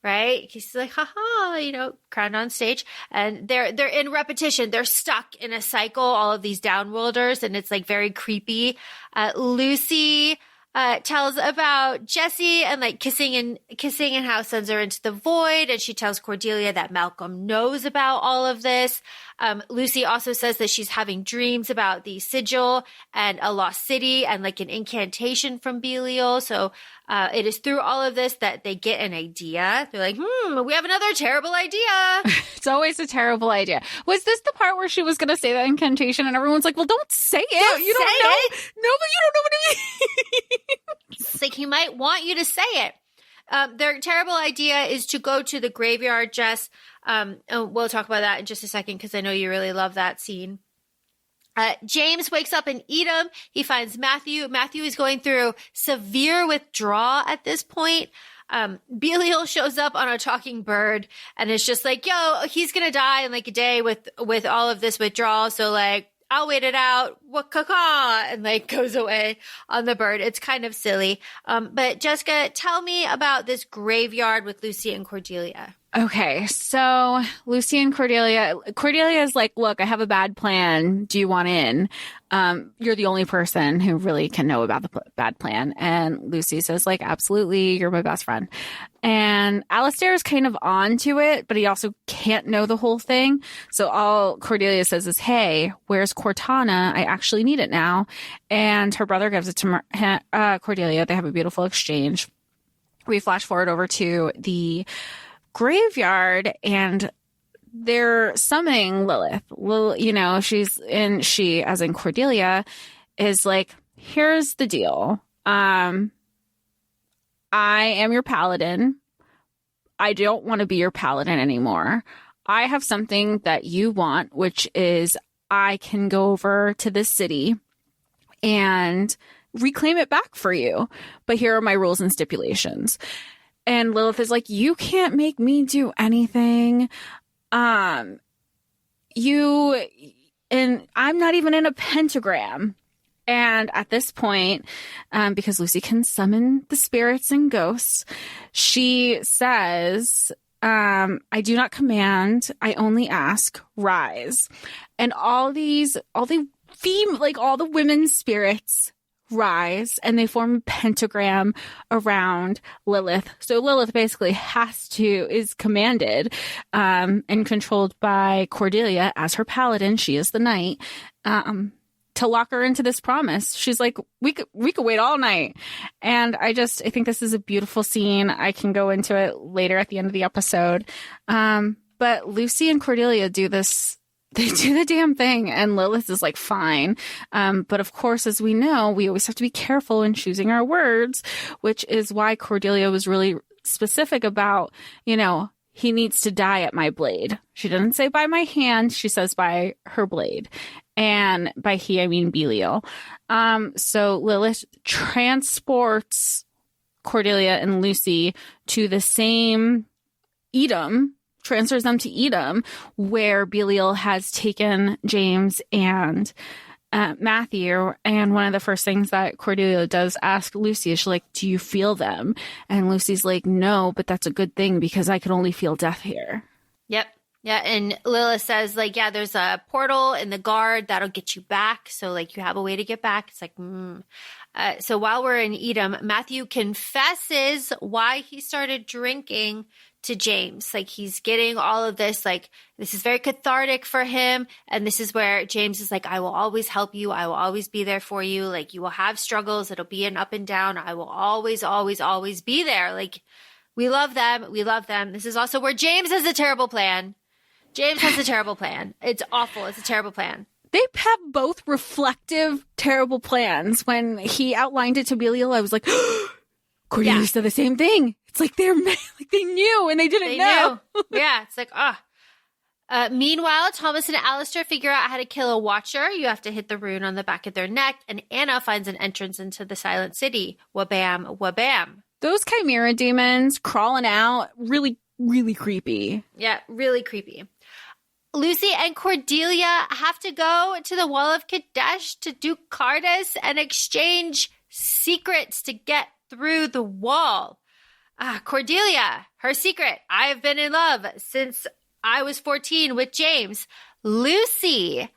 right? He's like, haha, crowned on stage. And they're in repetition. They're stuck in a cycle, all of these downworlders, and it's like very creepy. Lucy tells about Jesse and like kissing and how sends her into the void. And she tells Cordelia that Malcolm knows about all of this. Lucy also says that she's having dreams about the sigil and a lost city and like an incantation from Beliel. So it is through all of this that they get an idea. They're like, we have another terrible idea. It's always a terrible idea. Was this the part where she was going to say that incantation and everyone's like, well, don't say it. You don't know. No, but you don't know what it means. It's like he might want you to say it. Their terrible idea is to go to the graveyard, Jess. And we'll talk about that in just a second because I know you really love that scene. James wakes up in Edom. He finds Matthew. Matthew is going through severe withdrawal at this point. Beliel shows up on a talking bird and it's just like, yo, he's going to die in like a day with all of this withdrawal. So like, I'll wait it out. What caca? And like goes away on the bird. It's kind of silly. But Jessica, tell me about this graveyard with Lucy and Cordelia. Okay, so Lucy and Cordelia is like, look, I have a bad plan. Do you want in? You're the only person who really can know about the bad plan. And Lucy says like, absolutely, you're my best friend. And Alistair is kind of on to it, but he also can't know the whole thing. So all Cordelia says is, hey, where's Cortana? I actually need it now. And her brother gives it to Cordelia. They have a beautiful exchange. We flash forward over to the graveyard and they're summoning Lilith. She, as in Cordelia, is like, here's the deal. I am your paladin. I don't want to be your paladin anymore. I have something that you want, which is I can go over to this city and reclaim it back for you. But here are my rules and stipulations. And Lilith is like, you can't make me do anything. And I'm not even in a pentagram. And at this point, because Lucy can summon the spirits and ghosts, she says, I do not command, I only ask, rise. And all the women's spirits rise and they form a pentagram around Lilith. So Lilith basically is commanded and controlled by Cordelia as her paladin. She is the knight, to lock her into this promise. She's like, we could wait all night. And I think this is a beautiful scene. I can go into it later at the end of the episode. But Lucy and Cordelia do this. They do the damn thing, and Lilith is like, fine. But of course, as we know, we always have to be careful in choosing our words, which is why Cordelia was really specific about, he needs to die at my blade. She doesn't say by my hand. She says by her blade. And by he, I mean Beliel. So Lilith transports Cordelia and Lucy to the same Edom, transfers them to Edom, where Beliel has taken James and Matthew. And one of the first things that Cordelia does ask Lucy is, she's like, do you feel them? And Lucy's like, no, but that's a good thing because I can only feel death here. Yep. Yeah. And Lilith says like, yeah, there's a portal in the guard that'll get you back. So like you have a way to get back. It's like, so while we're in Edom, Matthew confesses why he started drinking to James. Like he's getting all of this, like this is very cathartic for him. And this is where James is like, I will always help you. I will always be there for you. Like you will have struggles. It'll be an up and down. I will always, always, always be there. Like we love them. We love them. This is also where James has a terrible plan. James has a terrible plan. It's awful. It's a terrible plan. They have both reflective, terrible plans. When he outlined it to Beliel, I was like, Cordelia said the same thing. It's like they knew and they didn't know. Yeah, it's like, meanwhile, Thomas and Alistair figure out how to kill a watcher. You have to hit the rune on the back of their neck. And Anna finds an entrance into the Silent City. Wabam, wabam. Those chimera demons crawling out, really, really creepy. Yeah, really creepy. Lucy and Cordelia have to go to the Wall of Kadesh to do Cardis and exchange secrets to get through the wall. Cordelia, her secret. I have been in love since I was 14 with James. Lucy,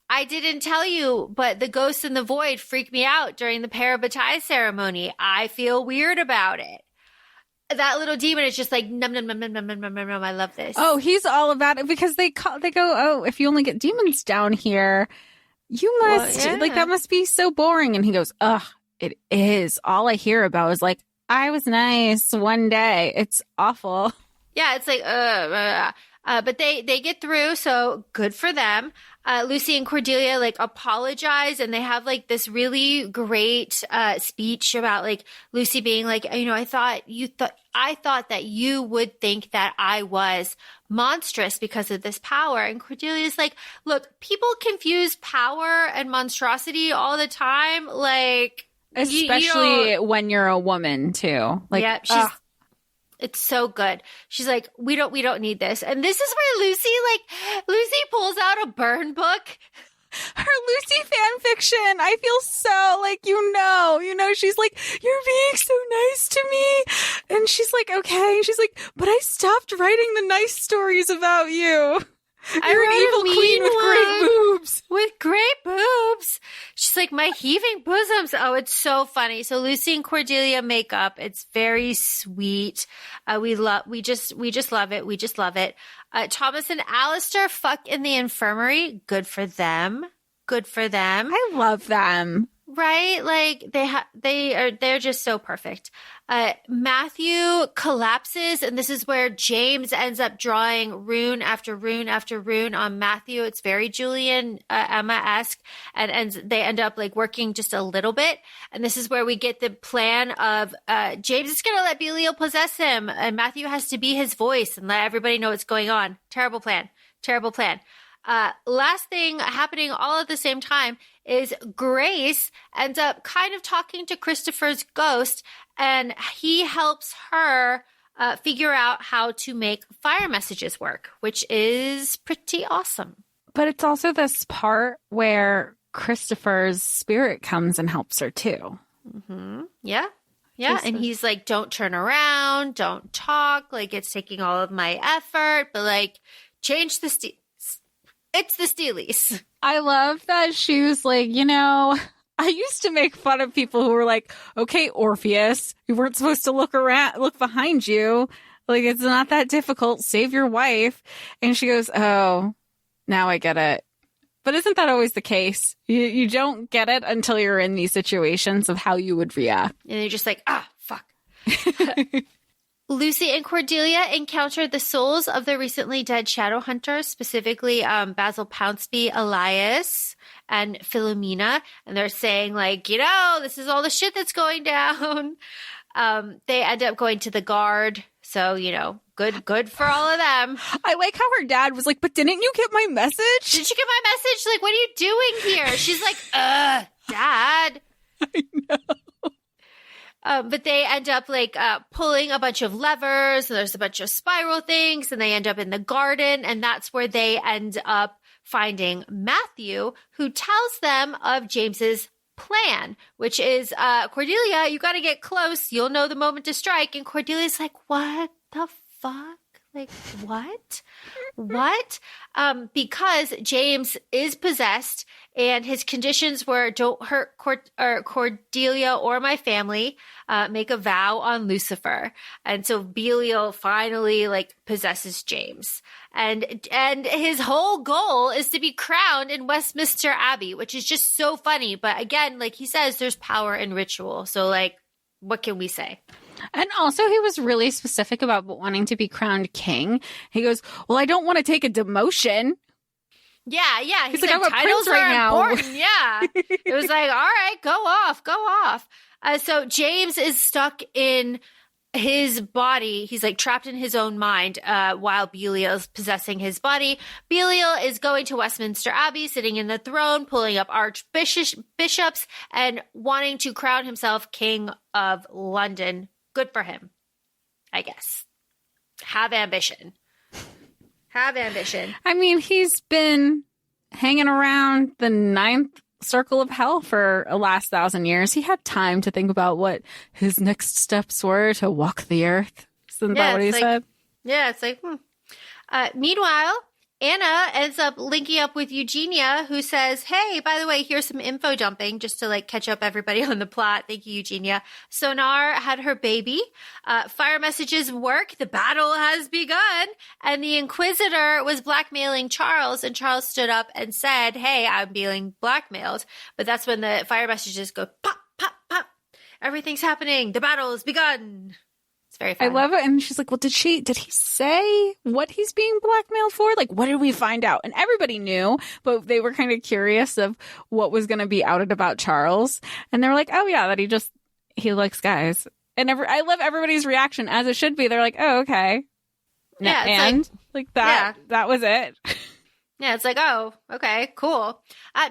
I didn't tell you, but the ghosts in the void freaked me out during the parabatai ceremony. I feel weird about it. That little demon is just like, num, num, num, num, num, num, num, num, num. I love this. Oh, he's all about it because they go, oh, if you only get demons down here, you must, that must be so boring. And he goes, ugh, it is. All I hear about is like, I was nice one day. It's awful. Yeah, it's like, but they get through, so good for them. Lucy and Cordelia like apologize, and they have like this really great speech about like Lucy being like, I thought that you would think that I was monstrous because of this power. And Cordelia's like, look, people confuse power and monstrosity all the time, like especially when you're a woman too. Like, yeah, it's so good. She's like, we don't need this. And this is where Lucy pulls out a burn book. Her Lucy fan fiction. I feel so like, she's like, you're being so nice to me. And she's like, okay. And she's like, but I stopped writing the nice stories about you. You're an evil queen with great boobs. With great boobs. She's like, my heaving bosoms. Oh, it's so funny. So Lucy and Cordelia make up. It's very sweet. We just love it. We just love it. Thomas and Alistair fuck in the infirmary. Good for them. Good for them. I love them. Right? Like they're just so perfect. Matthew collapses, and this is where James ends up drawing rune after rune after rune on Matthew. It's very Julian Emma-esque, and they end up like working just a little bit. And this is where we get the plan of James is going to let Beliel possess him, and Matthew has to be his voice and let everybody know what's going on. Terrible plan. Terrible plan. Last thing happening all at the same time is Grace ends up kind of talking to Christopher's ghost, and he helps her figure out how to make fire messages work, which is pretty awesome. But it's also this part where Christopher's spirit comes and helps her too. Mm-hmm. Yeah. Yeah. And he's like, don't turn around, don't talk. Like, it's taking all of my effort, but like, change the it's the Steelies. I love that she was like, I used to make fun of people who were like, okay, Orpheus, you weren't supposed to look behind you. Like, it's not that difficult. Save your wife. And she goes, oh, now I get it. But isn't that always the case? You don't get it until you're in these situations of how you would react. And you're just like, fuck. Lucy and Cordelia encountered the souls of the recently dead Shadowhunters, specifically Basil Pounceby, Elias, and Philomena. And they're saying, like, this is all the shit that's going down. They end up going to the guard. So, good for all of them. I like how her dad was like, but didn't you get my message? Did you get my message? Like, what are you doing here? She's like, Dad. I know. But they end up like pulling a bunch of levers, and there's a bunch of spiral things, and they end up in the garden, and that's where they end up finding Matthew, who tells them of James's plan, which is, Cordelia, you got to get close. You'll know the moment to strike. And Cordelia's like, what the fuck? Like, what? What? Because James is possessed, and his conditions were don't hurt Cordelia or my family, make a vow on Lucifer. And so Beliel finally like possesses James. And his whole goal is to be crowned in Westminster Abbey, which is just so funny. But again, like he says, there's power in ritual. So like, what can we say? And also, he was really specific about wanting to be crowned king. He goes, well, I don't want to take a demotion. Yeah. He's like, I'm a prince right now. Important. Yeah. It was like, all right, go off. So James is stuck in his body. He's like trapped in his own mind while Beliel is possessing his body. Beliel is going to Westminster Abbey, sitting in the throne, pulling up archbishops, and wanting to crown himself king of London. Good for him, I guess. Have ambition. I mean, he's been hanging around the 9th circle of hell for the last 1,000 years. He had time to think about what his next steps were to walk the earth. Isn't that what he said? Yeah, it's like, meanwhile, Anna ends up linking up with Eugenia, who says, hey, by the way, here's some info dumping just to like catch up everybody on the plot. Thank you, Eugenia. Sonar had her baby. Fire messages work. The battle has begun. And the Inquisitor was blackmailing Charles, and Charles stood up and said, hey, I'm being blackmailed. But that's when the fire messages go pop, pop, pop. Everything's happening. The battle has begun. Very fun. I love it. And she's like, well, did he say what he's being blackmailed for? Like, what did we find out? And everybody knew, but they were kind of curious of what was going to be outed about Charles. And they were like, oh yeah, that he likes guys. And I love everybody's reaction, as it should be. They're like, oh, okay. Yeah. And like that, that was it. Yeah. It's like, oh, okay, cool.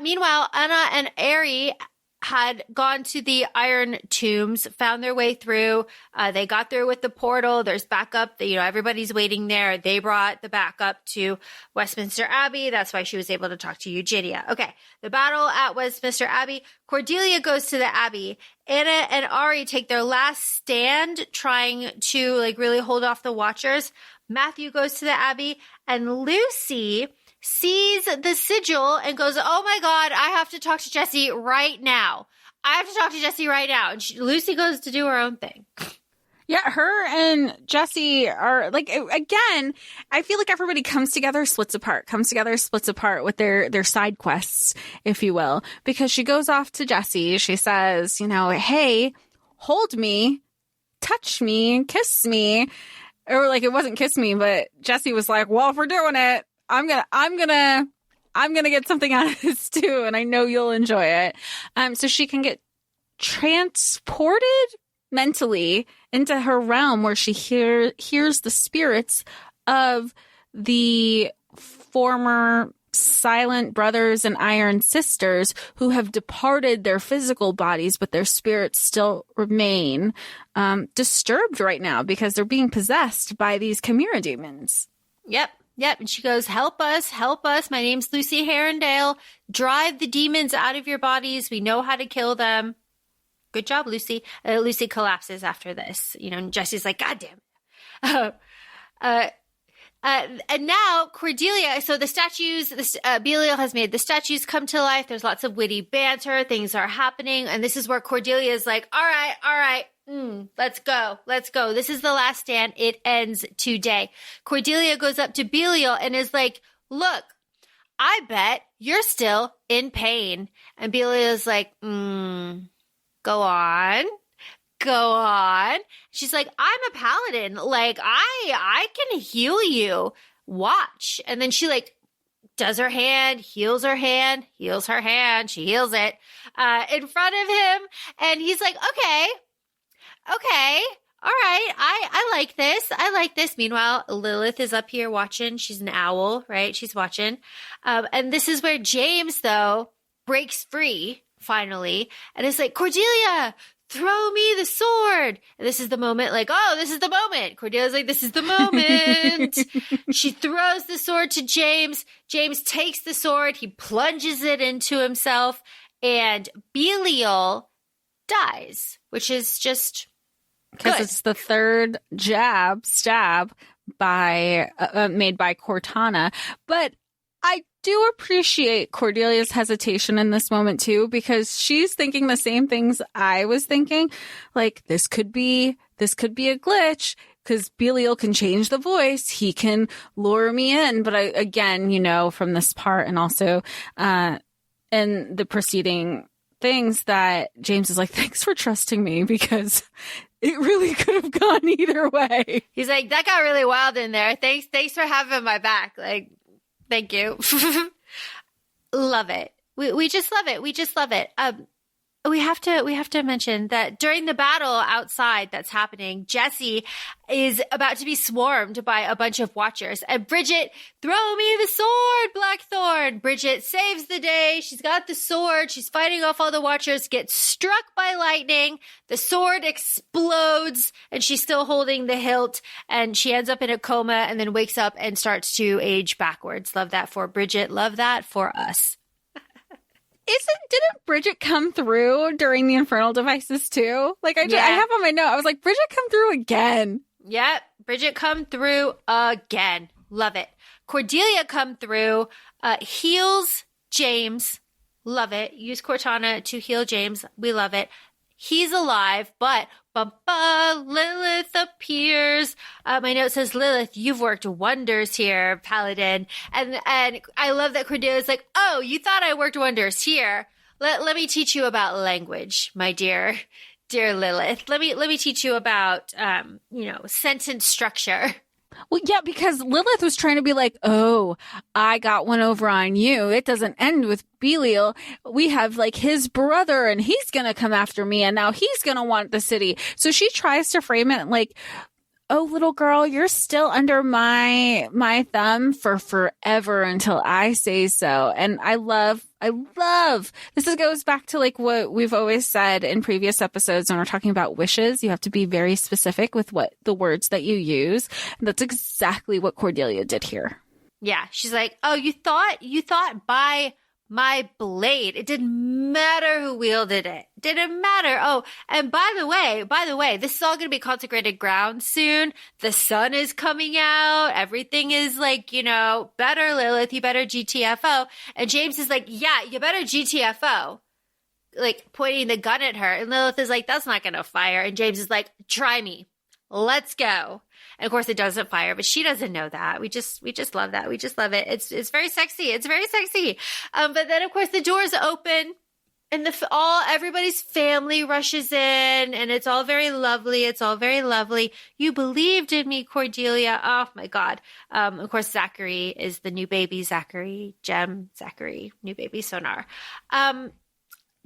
Meanwhile, Anna and Ari had gone to the iron tombs, found their way through. They got through with the portal. There's backup. Everybody's waiting there. They brought the backup to Westminster Abbey. That's why she was able to talk to Eugenia. Okay. The battle at Westminster Abbey. Cordelia goes to the Abbey. Anna and Ari take their last stand trying to like really hold off the Watchers. Matthew goes to the Abbey, and Lucy sees the sigil and goes, oh my God, I have to talk to Jesse right now. And Lucy goes to do her own thing. Yeah, her and Jesse are like, again, I feel like everybody comes together, splits apart with their side quests, if you will, because she goes off to Jesse. She says, hey, hold me, touch me, kiss me. Or like, it wasn't kiss me, but Jesse was like, well, if we're doing it, I'm gonna get something out of this too, and I know you'll enjoy it. So she can get transported mentally into her realm where she hears the spirits of the former silent brothers and iron sisters who have departed their physical bodies, but their spirits still remain disturbed right now because they're being possessed by these chimera demons. Yep. And she goes, help us. My name's Lucy Herondale. Drive the demons out of your bodies. We know how to kill them. Good job, Lucy. Lucy collapses after this. And Jesse's like, God damn it. And now Cordelia, so the statues, Beliel has made the statues come to life. There's lots of witty banter. Things are happening. And this is where Cordelia is like, all right. Let's go. This is the last stand. It ends today. Cordelia goes up to Beliel and is like, look, I bet you're still in pain. And Beliel is like, go on. She's like, I'm a paladin. Like, I can heal you. Watch. And then she like does her hand, heals her hand, she heals it in front of him. And he's like, okay. All right. I like this. Meanwhile, Lilith is up here watching. She's an owl, right? She's watching. And this is where James, though, breaks free finally. And it's like, Cordelia, throw me the sword. And this is the moment, like, oh, this is the moment. Cordelia's like, this is the moment. She throws the sword to James. James takes the sword. He plunges it into himself. And Beliel dies, which is just... because it's the third stab made by Cortana. But I do appreciate Cordelia's hesitation in this moment too, because she's thinking the same things I was thinking. Like, this could be a glitch because Beliel can change the voice. He can lure me in. But again, from this part and also in the preceding things that James is like, thanks for trusting me, because it really could have gone either way. He's like, that got really wild in there. Thanks for having my back. Like, thank you. Love it. We just love it. We have to mention that during the battle outside that's happening, Jesse is about to be swarmed by a bunch of Watchers. And Bridget, throw me the sword, Blackthorn. Bridget saves the day. She's got the sword. She's fighting off all the Watchers, gets struck by lightning. The sword explodes, and she's still holding the hilt. And she ends up in a coma and then wakes up and starts to age backwards. Love that for Bridget. Love that for us. Didn't Bridget come through during the Infernal Devices too? Like I have on my note, I was like, Bridget come through again. Yep. Bridget come through again. Love it. Cordelia come through, heals James. Love it. Use Cortana to heal James. We love it. He's alive, but Lilith appears. My note says, Lilith, you've worked wonders here, Paladin. And I love that Cordelia's like, oh, you thought I worked wonders here. Let me teach you about language, my dear Lilith. Let me teach you about, sentence structure. Well, yeah, because Lilith was trying to be like, oh, I got one over on you. It doesn't end with Beliel. We have like his brother and he's going to come after me and now he's going to want the city. So she tries to frame it like, oh, little girl, you're still under my thumb for forever until I say so. And I love, this goes back to like what we've always said in previous episodes when we're talking about wishes. You have to be very specific with what the words that you use. And that's exactly what Cordelia did here. Yeah. She's like, oh, you thought by my blade. It didn't matter who wielded it. Didn't matter. Oh, and by the way, this is all going to be consecrated ground soon. The sun is coming out. Everything is like, better, Lilith. You better GTFO. And James is like, yeah, you better GTFO. Like pointing the gun at her. And Lilith is like, that's not going to fire. And James is like, try me. Let's go. And of course it doesn't fire, but she doesn't know that. We just love that. We just love it. It's very sexy. It's very sexy. But then of course the doors open and everybody's family rushes in and it's all very lovely. It's all very lovely. You believed in me, Cordelia. Oh my God. Of course, Zachary is the new baby. Zachary, new baby Sonar.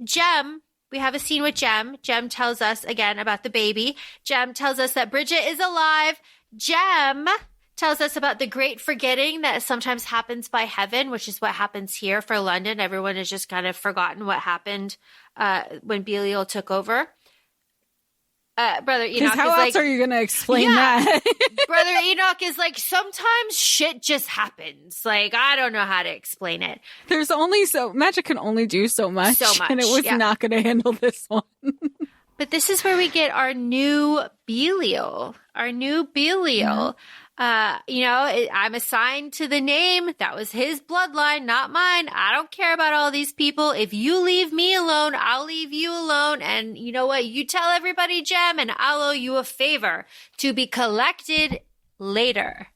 Jem, we have a scene with Jem. Jem tells us again about the baby. Jem tells us that Bridget is alive. Jem tells us about the great forgetting that sometimes happens by heaven, which is what happens here for London. Everyone has just kind of forgotten what happened when Belial took over. Brother Enoch how else are you going to explain that? Brother Enoch is like, sometimes shit just happens. Like, I don't know how to explain it. There's only magic can only do so much. And it was not going to handle this one. But this is where we get our new Belial. Mm-hmm. I'm assigned to the name. That was his bloodline, not mine. I don't care about all these people. If you leave me alone, I'll leave you alone. And you know what? You tell everybody, Jem, and I'll owe you a favor to be collected later.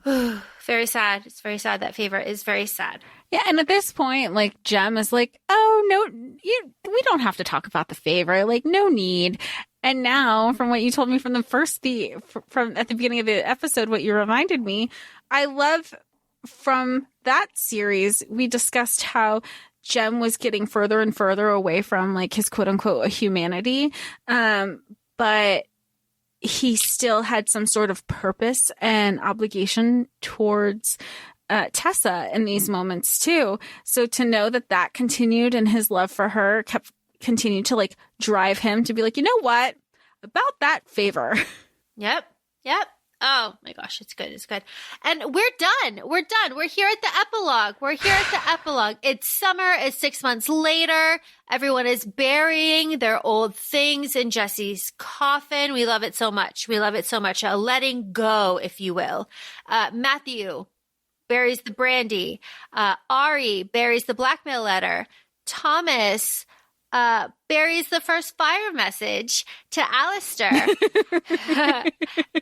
Very sad. It's very sad. That favor is very sad. Yeah, and at this point, like, Jem is like, oh, no, we don't have to talk about the favor. Like, no need. And now, from what you told me from from at the beginning of the episode, what you reminded me, I love from that series, we discussed how Jem was getting further and further away from, like, his quote-unquote humanity. But he still had some sort of purpose and obligation towards Tessa in these moments too. So to know that continued and his love for her continued to like drive him to be like, you know what, about that favor. Yep. Oh my gosh, it's good. And we're done. We're here at the epilogue. It's summer. It's 6 months later. Everyone is burying their old things in Jesse's coffin. We love it so much. A letting go, if you will. Matthew buries the brandy. Ari buries the blackmail letter. Thomas buries the first fire message to Alistair.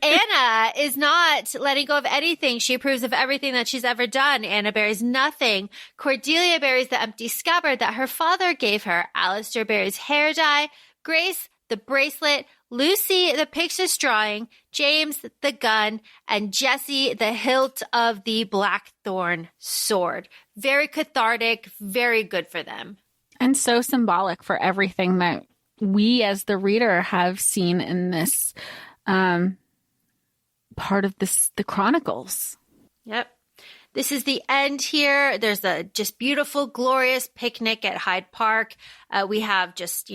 Anna is not letting go of anything. She approves of everything that she's ever done. Anna buries nothing. Cordelia buries the empty scabbard that her father gave her. Alistair buries hair dye. Grace, the bracelet. Lucy, the pictures drawing. James, the gun. And Jesse, the hilt of the blackthorn sword. Very cathartic. Very good for them. And so symbolic for everything that we as the reader have seen in this part of the Chronicles. Yep. This is the end here. There's a just beautiful, glorious picnic at Hyde Park. We have just,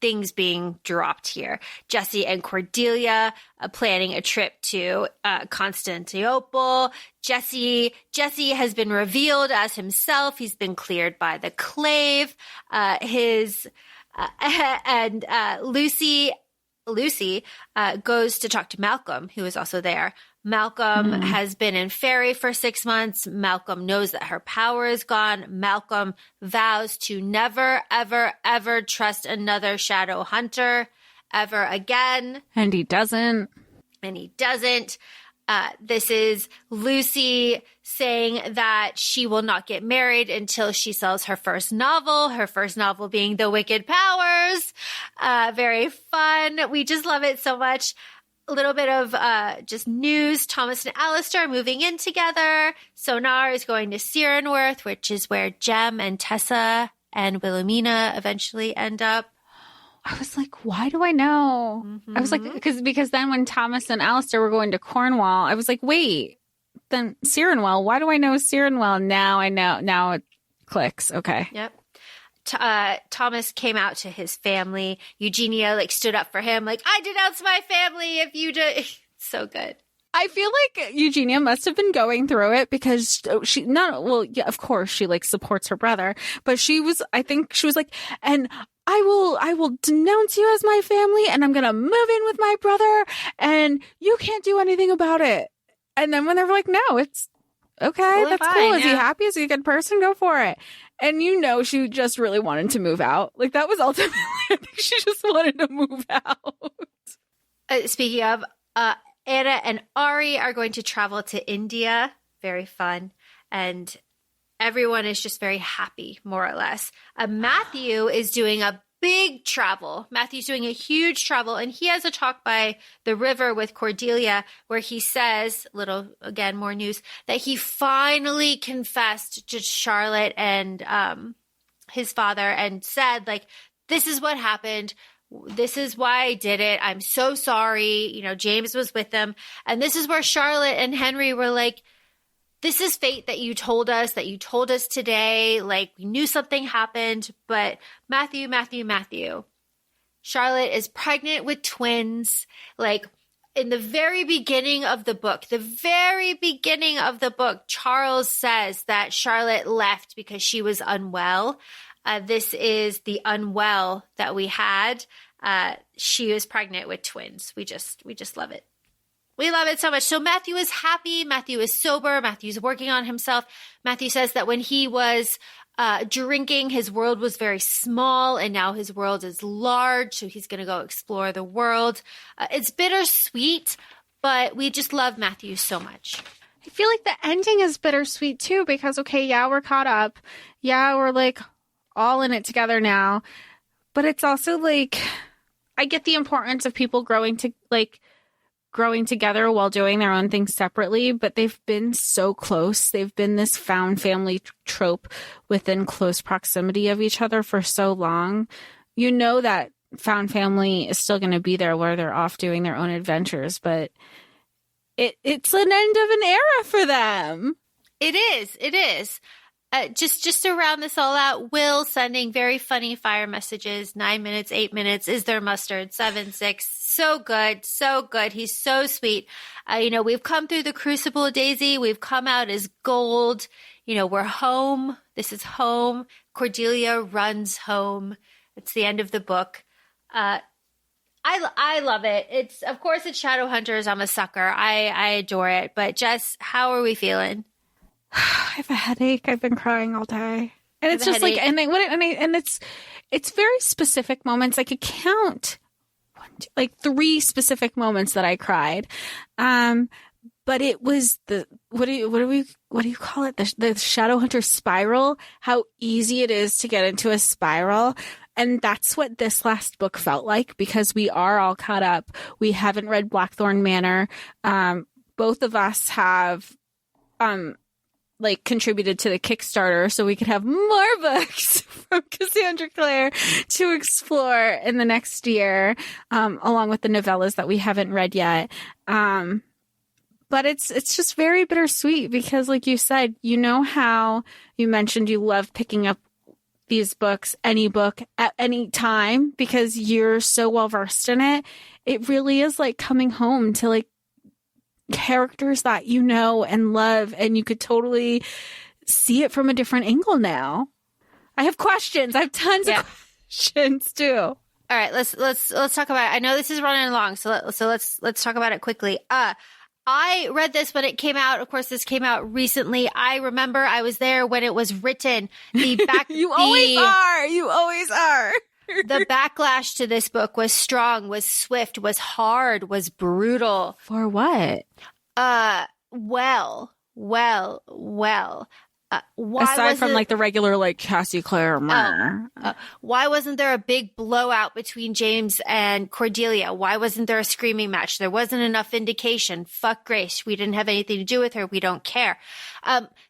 things being dropped here. Jesse and Cordelia planning a trip to Constantinople. Jesse has been revealed as himself. He's been cleared by the clave. Lucy goes to talk to Malcolm, who is also there. Malcolm has been in Fairy for 6 months. Malcolm knows that her power is gone. Malcolm vows to never, ever, ever trust another shadow hunter ever again. And he doesn't. This is Lucy saying that she will not get married until she sells her first novel being The Wicked Powers. Very fun. We just love it so much. A little bit of just news. Thomas and Alistair are moving in together. Sonar is going to Cirenworth, which is where Jem and Tessa and Wilhelmina eventually end up. I was like, why do I know? I was like, because then when Thomas and Alistair were going to Cornwall, I was like, wait, then Cirenwell, why do I know Cirenwell? Now I know. Now it clicks. Okay. Yep. Thomas came out to his family. Eugenia stood up for him. I denounce my family if you do. So good. I feel like Eugenia must have been going through it because of course she supports her brother, but I think she was like, and I will denounce you as my family and I'm going to move in with my brother and you can't do anything about it. And then when they were like, no, it's okay. Totally that's fine, cool. Is he happy? Is he a good person? Go for it. And she just really wanted to move out. That was ultimately, I think she just wanted to move out. Speaking of, Anna and Ari are going to travel to India. Very fun. And everyone is just very happy, more or less. Matthew is doing a big travel. Matthew's doing a huge travel, and he has a talk by the river with Cordelia where he says, more news, that he finally confessed to Charlotte and his father and said, this is what happened. This is why I did it. I'm so sorry. James was with them. And this is where Charlotte and Henry were like, this is fate that you told us today. We knew something happened, but Matthew, Charlotte is pregnant with twins. In the very beginning of the book, Charles says that Charlotte left because she was unwell. This is the unwell that we had. She was pregnant with twins. We just love it. We love it so much. So Matthew is happy. Matthew is sober. Matthew's working on himself. Matthew says that when he was drinking, his world was very small, and now his world is large. So he's going to go explore the world. It's bittersweet, but we just love Matthew so much. I feel like the ending is bittersweet too, because we're caught up. Yeah, we're all in it together now. But it's also I get the importance of people growing together while doing their own things separately, but they've been so close. They've been this found family trope within close proximity of each other for so long. That found family is still going to be there where they're off doing their own adventures, but it's an end of an era for them. It is. Just to round this all out, Will sending very funny fire messages, 9 minutes, 8 minutes, is there mustard, 7, 6, so good. He's so sweet. We've come through the crucible, Daisy. We've come out as gold. We're home. This is home. Cordelia runs home. It's the end of the book. I love it. It's Shadowhunters. I'm a sucker. I adore it. But Jess, how are we feeling? I have a headache. I've been crying all day. And it's just it's very specific moments. I could count 3 specific moments that I cried. But it was what do you call it? The Shadowhunter spiral, how easy it is to get into a spiral. And that's what this last book felt like, because we are all caught up. We haven't read Blackthorn Manor. Both of us have, contributed to the Kickstarter so we could have more books from Cassandra Clare to explore in the next year, along with the novellas that we haven't read yet. But it's just very bittersweet because, like you said, how you mentioned you love picking up these books, any book at any time, because you're so well versed in it. It really is like coming home to like characters that you know and love, and you could totally see it from a different angle now. I have questions. I have tons of questions too. All right, let's talk about it. I know this is running long, so let's talk about it quickly. I read this when it came out. Of course, this came out recently. I remember I was there when it was written. Always are. You always are. The backlash to this book was strong, was swift, was hard, was brutal. For what? Well. Aside from like the regular like Cassie Clare. Why wasn't there a big blowout between James and Cordelia? Why wasn't there a screaming match? There wasn't enough indication. Fuck Grace. We didn't have anything to do with her. We don't care.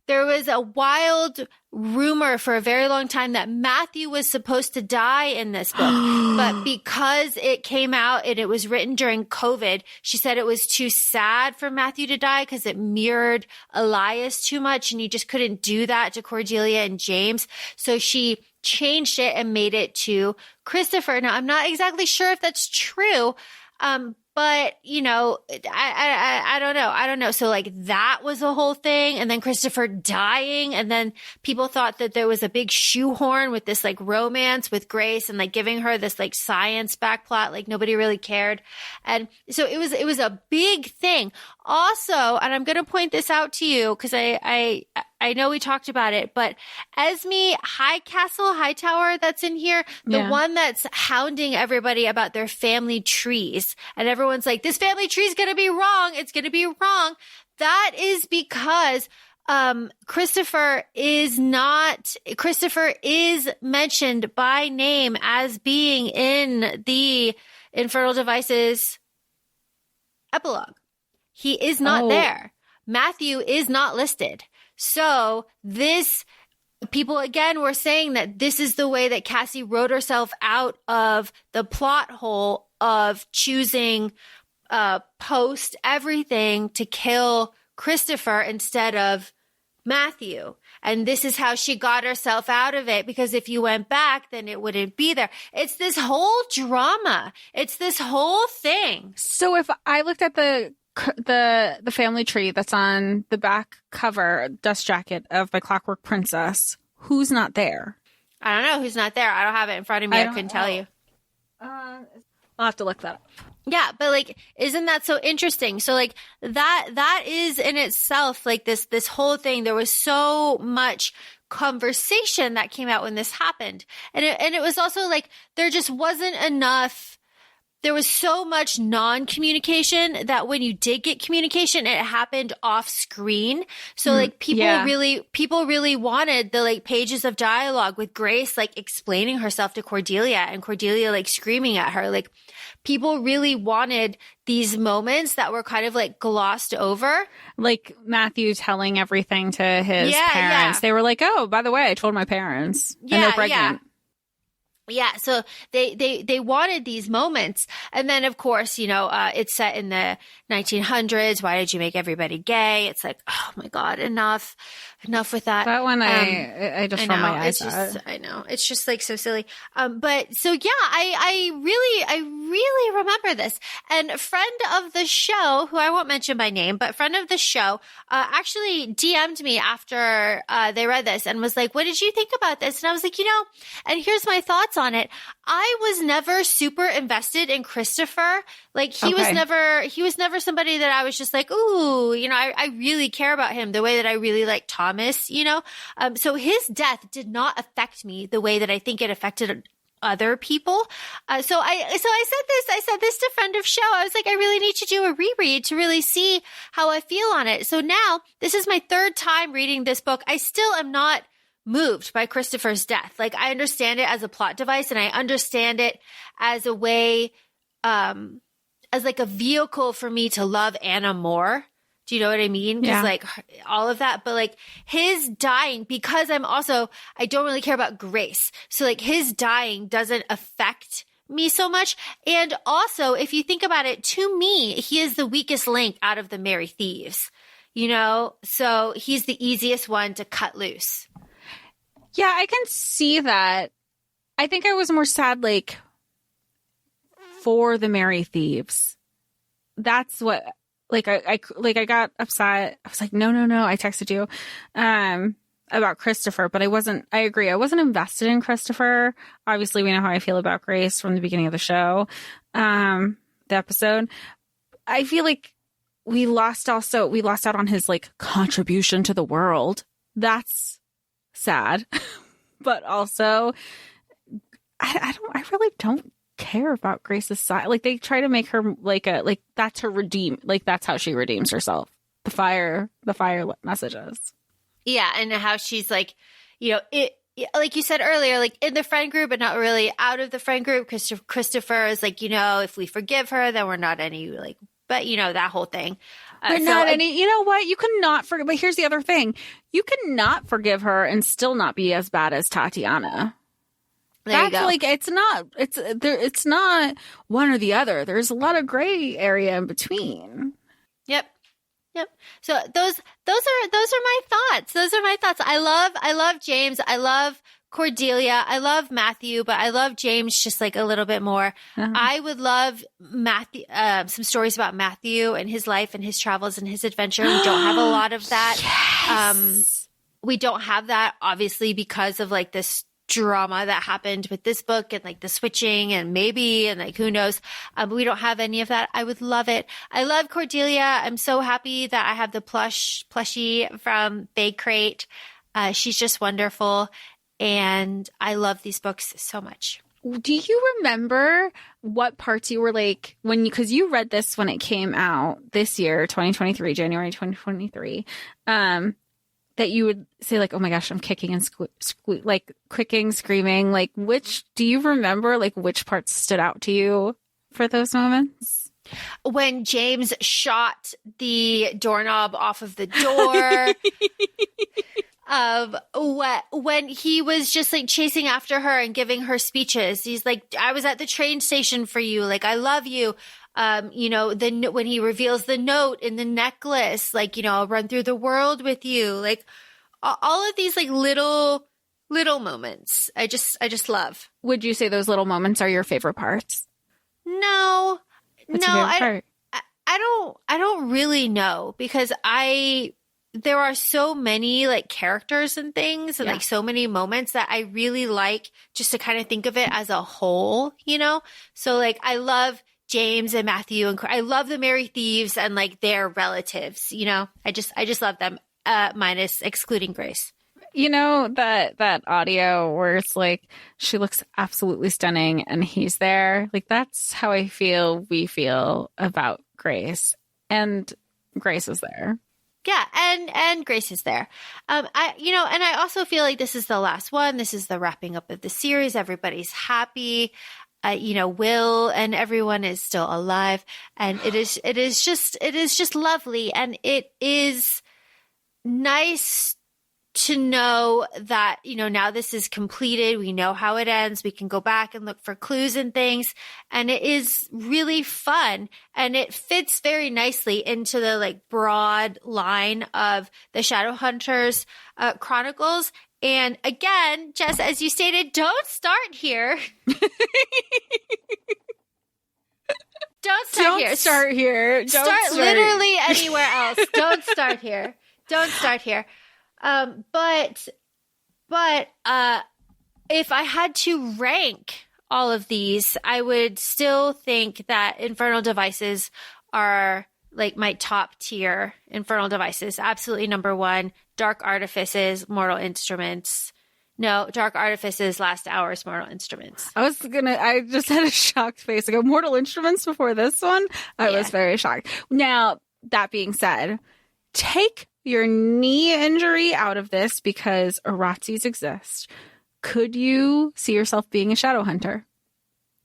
There was a wild rumor for a very long time that Matthew was supposed to die in this book, but because it came out and it was written during COVID, she said it was too sad for Matthew to die because it mirrored Elias too much, and you just couldn't do that to Cordelia and James. So she changed it and made it to Christopher. Now, I'm not exactly sure if that's true, but, you know, I don't know. I don't know. So like that was a whole thing. And then Christopher dying. And then people thought that there was a big shoehorn with this like romance with Grace and like giving her this like science backplot. Like nobody really cared. And so it was a big thing. Also, and I'm going to point this out to you because I know we talked about it, but Esme Hightower that's in here, the one that's hounding everybody about their family trees. And everyone's like, this family tree is going to be wrong. It's going to be wrong. That is because Christopher is mentioned by name as being in the Infernal Devices epilogue. He is not there. Matthew is not listed. So people again were saying that this is the way that Cassie wrote herself out of the plot hole of choosing post everything to kill Christopher instead of Matthew. And this is how she got herself out of it, because if you went back, then it wouldn't be there. It's this whole drama. It's this whole thing. So if I looked at the family tree that's on the back cover dust jacket of My Clockwork Princess, who's not there? I don't know who's not there. I don't have it in front of me. I couldn't tell you. I'll have to look that up. Yeah, but like, isn't that so interesting? So like that is in itself like this whole thing. There was so much conversation that came out when this happened. And it was also like, there just wasn't enough. There was so much non-communication that when you did get communication, it happened off screen. So like people really wanted the like pages of dialogue with Grace, like explaining herself to Cordelia and Cordelia like screaming at her. Like people really wanted these moments that were kind of like glossed over. Like Matthew telling everything to his parents. Yeah. They were like, oh, by the way, I told my parents. And they're pregnant. Yeah, so they wanted these moments. And then, of course, you know, it's set in the 1900s. Why did you make everybody gay? It's like, oh, my God, enough with that. That one I just rolled my eyes at. I know. It's just like so silly. But so, yeah, I really remember this. And a friend of the show, who I won't mention by name, but friend of the show, actually DM'd me after they read this and was like, what did you think about this? And I was like, you know, and here's my thoughts on it. I was never super invested in Christopher. Like he was never somebody that I was just like, ooh, you know, I really care about him the way that I really like Thomas, you know? So his death did not affect me the way that I think it affected other people. So I said this to friend of show. I was like, I really need to do a reread to really see how I feel on it. So now this is my third time reading this book. I still am not moved by Christopher's death. Like I understand it as a plot device, and I understand it as a way, as like a vehicle for me to love Anna more. Do you know what I mean? Because like all of that, but like his dying, because I don't really care about Grace. So like his dying doesn't affect me so much. And also, if you think about it, to me, he is the weakest link out of the Merry Thieves, you know? So he's the easiest one to cut loose. Yeah, I can see that. I think I was more sad, like, for the Merry Thieves. That's what, like, I got upset. I was like, no. I texted you, about Christopher, but I agree. I wasn't invested in Christopher. Obviously, we know how I feel about Grace from the beginning of the show, the episode. I feel like we lost out on his, like, contribution to the world. That's sad. But also, I really don't care about Grace's side. Like, they try to make her like that's her redeem. Like, that's how she redeems herself. The fire messages. Yeah, and how she's like, it, like you said earlier, like in the friend group, but not really out of the friend group. Because Christopher is like, if we forgive her, then we're not any, like, but that whole thing. We're not any. You know what? You cannot forgive. But here's the other thing: you cannot forgive her and still not be as bad as Tatiana. That's like, it's not one or the other. There's a lot of gray area in between. Yep. So those are my thoughts. I love James. I love Cordelia. I love Matthew, but I love James just like a little bit more. Uh-huh. I would love Matthew, some stories about Matthew and his life and his travels and his adventure. We don't have a lot of that. Yes. We don't have that obviously because of like this drama that happened with this book and like the switching and maybe and like who knows. We don't have any of that. I would love it. I love Cordelia. I'm so happy that I have the plushie from Bake Crate. She's just wonderful, and I love these books so much. Do you remember what parts you were like because you read this when it came out this year, 2023, January 2023, that you would say like, oh my gosh, I'm kicking and like quicking, screaming, like do you remember like which parts stood out to you for those moments? When James shot the doorknob off of the door, when he was just like chasing after her and giving her speeches. He's like, I was at the train station for you. Like, I love you. When he reveals the note in the necklace, like, I'll run through the world with you. Like all of these like little moments. I just love. Would you say those little moments are your favorite parts? No, What's your favorite part? I don't really know because there are so many like characters and things and like so many moments that I really like just to kind of think of it as a whole, So like I love James and Matthew and I love the Merry Thieves and like their relatives, I just love them, minus excluding Grace. That audio where it's like, she looks absolutely stunning and he's there. Like, that's how we feel about Grace, and Grace is there. Yeah. And Grace is there. And I also feel like this is the last one. This is the wrapping up of the series. Everybody's happy. Will and everyone is still alive, and it is just lovely. And it is nice to know that, now this is completed. We know how it ends. We can go back and look for clues and things. And it is really fun. And it fits very nicely into the like broad line of the Shadowhunters chronicles. And again, Jess, as you stated, don't start here. Don't start here. Start here. Start literally anywhere else. Don't start here. Don't start here. But if I had to rank all of these, I would still think that Infernal Devices are like my top tier Infernal Devices. Absolutely number one. Dark Artifices, Mortal Instruments. No, Dark Artifices, Last Hours, Mortal Instruments. I just had a shocked face. I go, Mortal Instruments before this one? I was very shocked. Now, that being said, take your knee injury out of this because Aratzis exist. Could you see yourself being a Shadowhunter?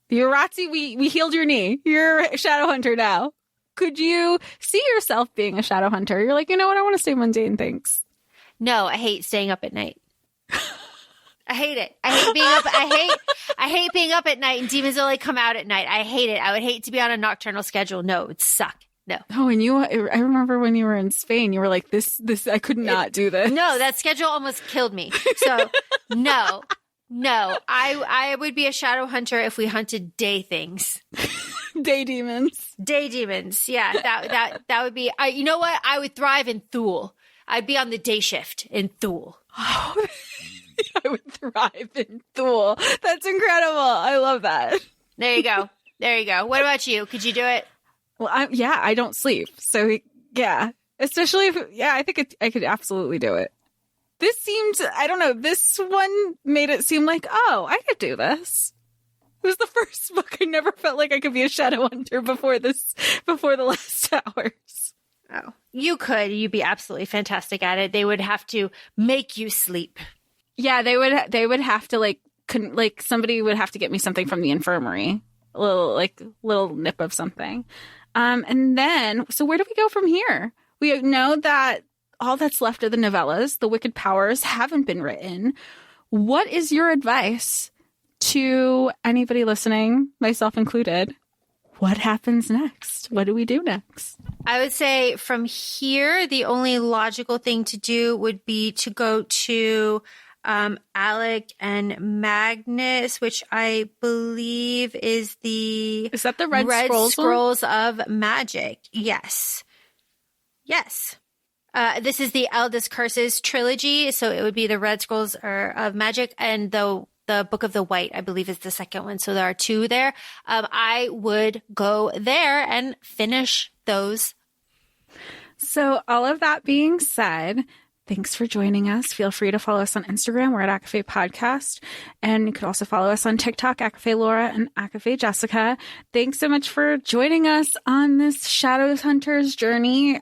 The Aratzi, we healed your knee. You're a Shadowhunter now. Could you see yourself being a Shadowhunter? You're like, you know what? I want to stay mundane, thanks. No, I hate staying up at night. I hate it. I hate being up. I hate being up at night and demons only come out at night. I hate it. I would hate to be on a nocturnal schedule. No, it would suck. No. Oh, and I remember when you were in Spain, you were like, this, I could not do this. No, that schedule almost killed me. So No. I would be a shadow hunter if we hunted day things. Day demons. Day demons. Yeah, that would be. You know what? I would thrive in Thule. I'd be on the day shift in Thule. Oh, I would thrive in Thule. That's incredible. I love that. There you go. What about you? Could you do it? Well, I don't sleep. So, yeah. Especially if, I think I could absolutely do it. This seemed, I don't know, this one made it seem like, oh, I could do this. It was the first book I never felt like I could be a shadow hunter before the last hours. Oh, you could. You'd be absolutely fantastic at it. They would have to make you sleep. Yeah, they would have to somebody would have to get me something from the infirmary. A little nip of something. And then, so where do we go from here? We know that all that's left of the novellas, the Wicked Powers, haven't been written. What is your advice to anybody listening, myself included? What happens next? What do we do next? I would say from here, the only logical thing to do would be to go to Alec and Magnus, which I believe is that the Red Scrolls of Magic? Yes. This is the Eldest Curses trilogy, so it would be the Red Scrolls of Magic, and the Book of the White, I believe, is the second one. So there are two there. I would go there and finish those. So all of that being said, thanks for joining us. Feel free to follow us on Instagram. We're at ACOFAE Podcast. And you could also follow us on TikTok, ACOFAE Laura and ACOFAE Jessica. Thanks so much for joining us on this Shadowhunters journey.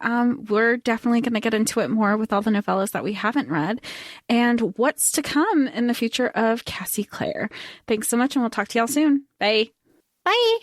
We're definitely going to get into it more with all the novellas that we haven't read and what's to come in the future of Cassie Clare. Thanks so much, and we'll talk to y'all soon. Bye. Bye.